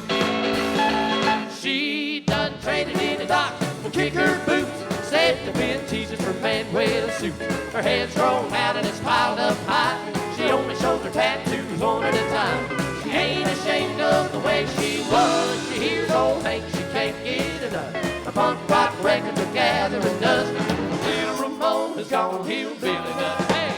She done traded in the dock for kicker boots, said the pin teases for Manuel suit. Her hair's grown out and it's piled up high. She only shows her tattoos one at a time. She ain't ashamed of the way she was. She hears old Hank, she can't get enough. Her punk rock records are gathering dust. Little Ramon has gone hillbilly nuts. Hey!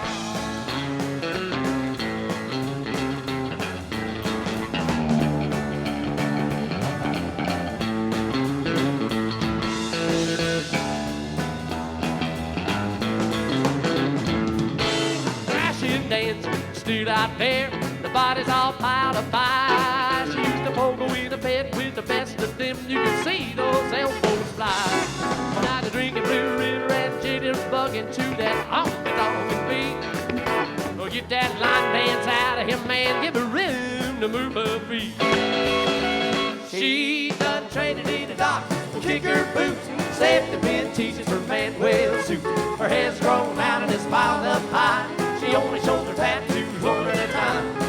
Crashing, dancing, stood out there. The body's all piled up high. She used to pogo in a bed with the best of them. You can see those elbows fly. Now they're drinking Blue River and jitterbugging to that honky-tonk beat. Oh, get that line dance out of him, man. Give her room to move her feet. She done traded in the dock for kicker boots. Saved the pin teaches for Manuel suit. Her hair's grown out and it's piled up high. She only shows her tattoos one at a time.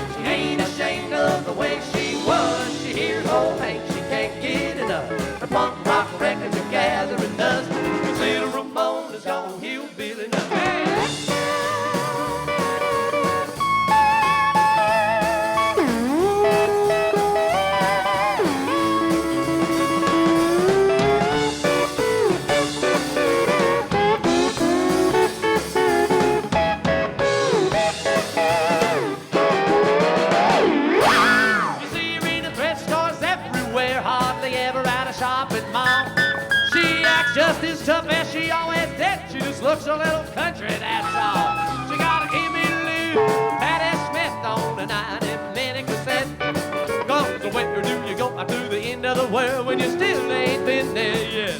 gone hillbilly now. Hey! Shopping mall. She acts just as tough as she always did. She just looks a little country, that's all. She got a Kimmy Lou, Patty Smith on a 90-minute cassette. Cause where do you go to the end of the world when you still ain't been there yet?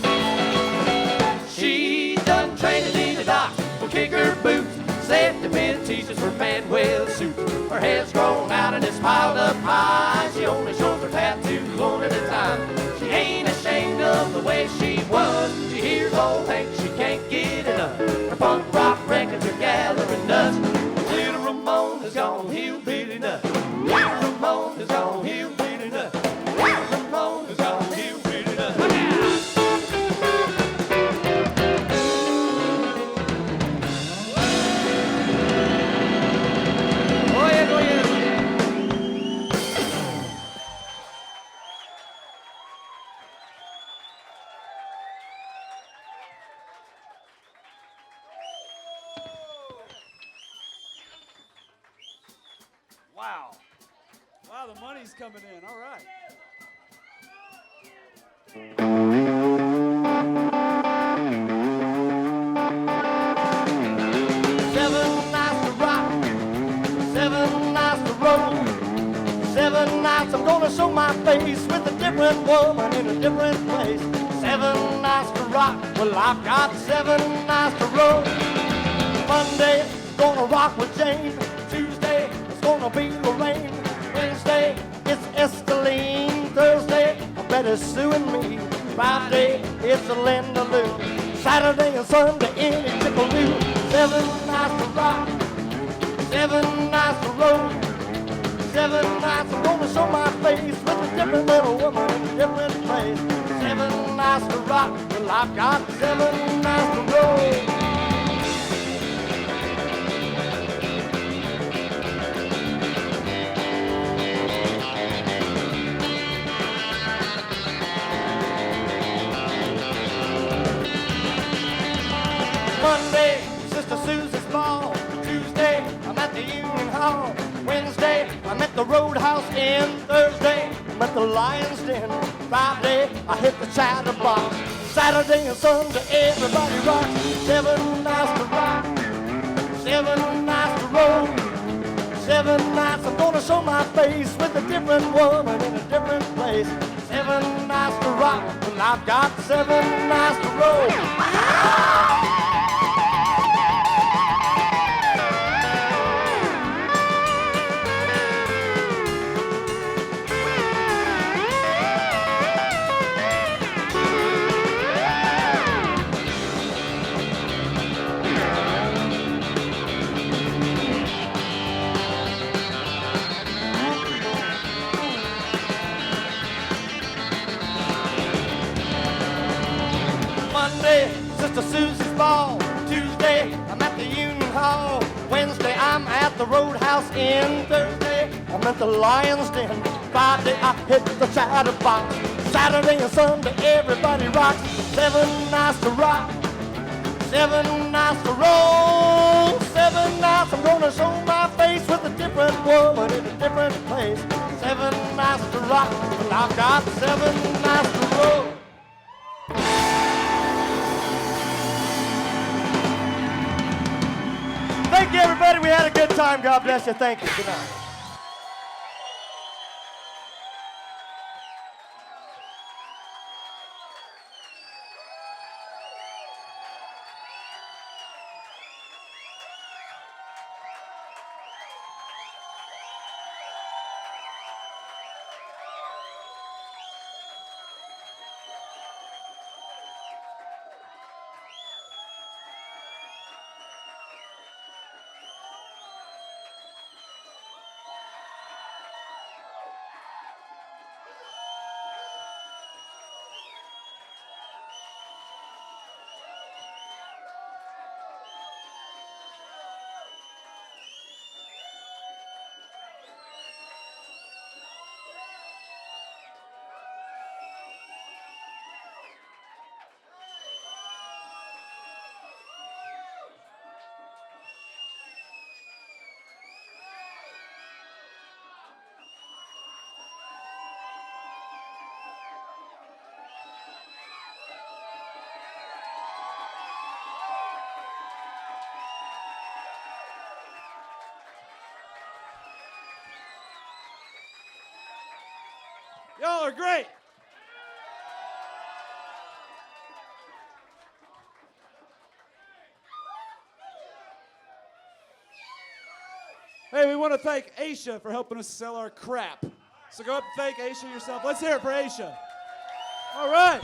She done traded in the dock for kicker boots, safety pin t-shirts for Manuel suits. Her hair's grown out and it's piled up high. She only shows her tattoos one at a time. She ain't ashamed of the way she was. She hears old Hank, she can't get enough. Her punk rock records are gathering dust. Little Ramon has gone hillbilly nuts. Little Ramon has gone hillbilly nuts. Little Ramon has gone hillbilly nuts. Look out! Oh yeah, oh yeah. Wow. Wow, the money's coming in. All right. Seven nights to rock, 7 nights to roll, 7 nights I'm gonna show my face with a different woman in a different place. 7 nights to rock, well I've got 7 nights to roll. Monday, gonna rock with Jane. Tuesday, it's gonna be Lorraine. Wednesday, it's Escaline. Thursday, I bet it's Sue and me. Friday, it's a Linda Lou. Saturday and Sunday, any Chickaloo. 7 nights to rock, 7 nights to roll. 7 nights I'm gonna show my face with a different little woman in a different place. 7 nights to rock, well I've got 7 nights to roll. Monday, Sister Susie's ball. Tuesday, I'm at the Union Hall. Wednesday, I'm at the Roadhouse Inn. Thursday, I'm at the Lion's Den. Friday, I hit the Chatterbox. Saturday and Sunday, everybody rocks. 7 nights to rock, 7 nights to roll. 7 nights I'm gonna show my face with a different woman in a different place. 7 nights to rock, and I've got 7 nights to roll. Monday, Sister Susie's ball. Tuesday, I'm at the Union Hall. Wednesday, I'm at the Roadhouse Inn. Thursday, I'm at the Lion's Den. Friday, I hit the Chatterbox. Saturday and Sunday, everybody rocks. 7 nights to rock, 7 nights to roll. 7 nights I'm gonna show my face with a different woman in a different place. 7 nights to rock, and I've got 7 nights to roll. Thank you, everybody. We had a good time. God bless you. Thank you. Good night. Y'all are great. Hey, we want to thank Aisha for helping us sell our crap. So go up and thank Aisha yourself. Let's hear it for Aisha. All right.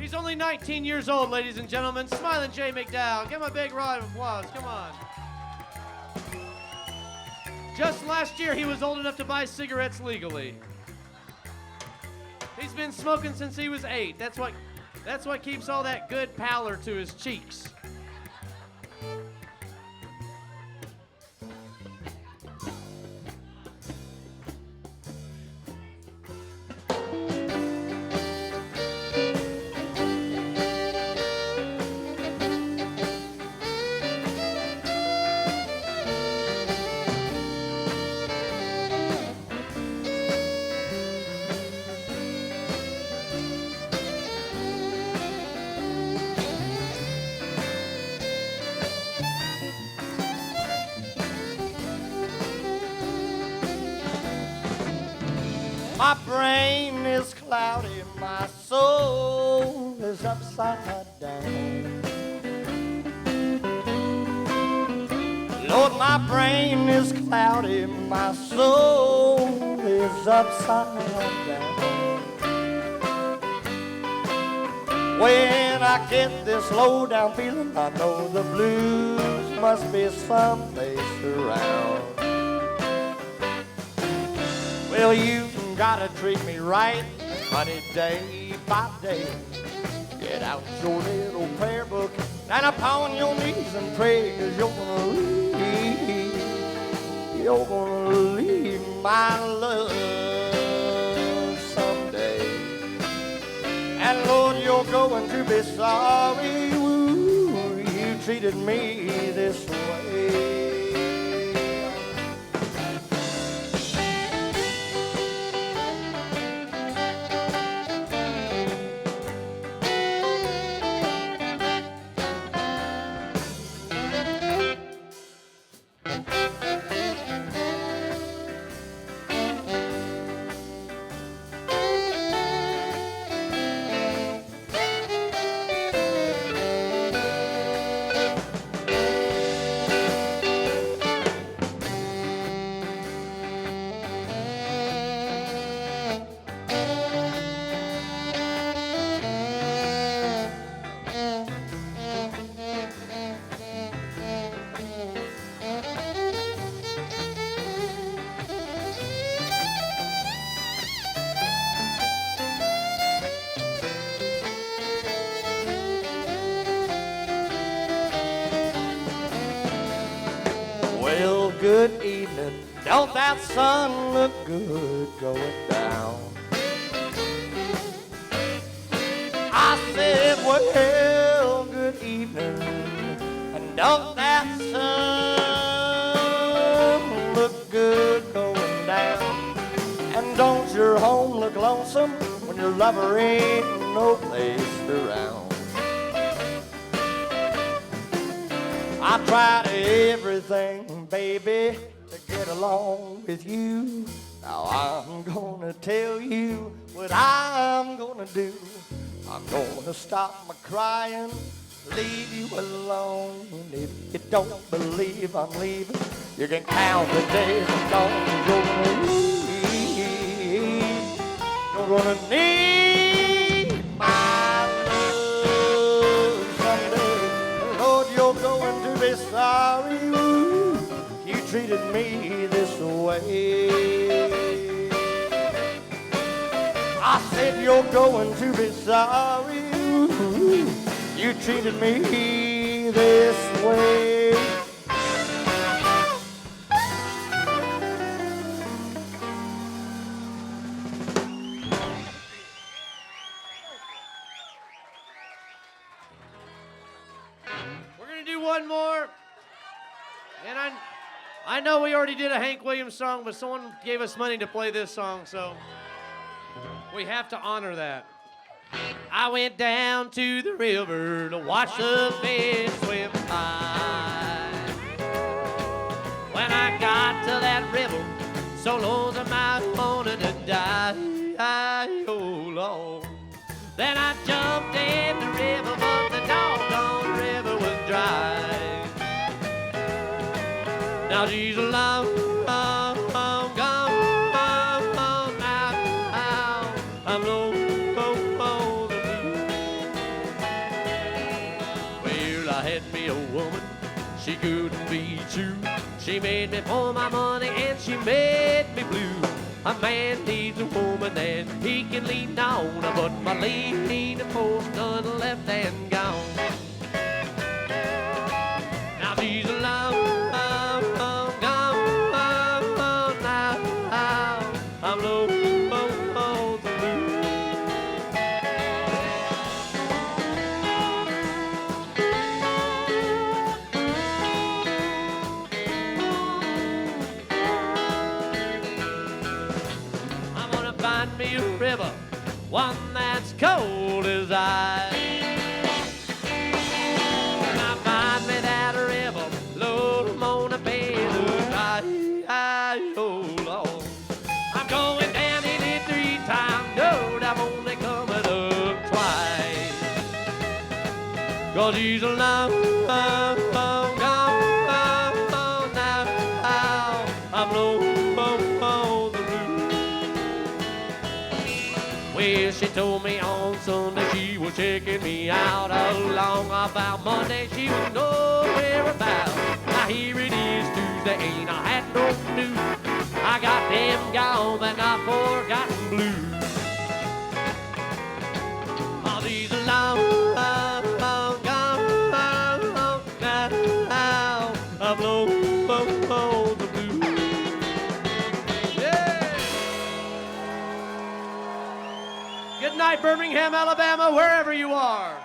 He's only 19 years old, ladies and gentlemen. Smiling Jay McDowell. Give him a big round of applause. Come on. Just last year, he was old enough to buy cigarettes legally. He's been smoking since he was 8. That's what keeps all that good pallor to his cheeks. My brain is cloudy, my soul is upside down. Lord, my brain is cloudy, my soul is upside down. When I get this low down feeling, I know the blues must be someplace around. Well, you gotta treat me right, honey, day by day. Get out your little prayer book and upon your knees and pray, 'cause you're gonna leave my love someday. And Lord, you're going to be sorry, ooh, you treated me this way. Well, good evening. Don't that sun look good going down? I said, well, good evening. And don't that sun look good going down? And don't your home look lonesome when your lover ain't no place around? I tried everything, baby, to get along with you. Now I'm gonna tell you what I'm gonna do. I'm gonna stop my crying, leave you alone. If you don't believe I'm leaving, you can count the days I'm gone. You're gonna need my love someday. Lord, you're going to be sorry, ooh, you treated me this way. I said you're going to be sorry, ooh, you treated me this way. I know we already did a Hank Williams song, but someone gave us money to play this song, so we have to honor that. I went down to the river to watch the fish swim by. When I got to that river, so lonesome I wanted to die. Oh, Lord. Then I jumped in the river, but the doggone river was dry. Now she's long gone now. I'm low on the blue. Well, I had me a woman, she couldn't be true. She made me for my money and she made me blue. A man needs a woman that he can lean on, but my lady the post done left and gone. Now she's long gone now. I'm low on the blue. Find me a river, one that's cold as ice. When I find me that river, Lord, I'm gonna pay the price. Oh, Lord. I'm going down in it 3 times, Lord, I'm only coming up twice. 'Cause he's a long gone now. I'm low on the blue. Well, she told me on Sunday she was checking me out. Along about Monday she was nowhere about. Now here it is Tuesday, ain't I had no news. I got them gone and I forgotten blues. All these long gone now. I'm low on the blues. Good night, Birmingham, Alabama, wherever you are.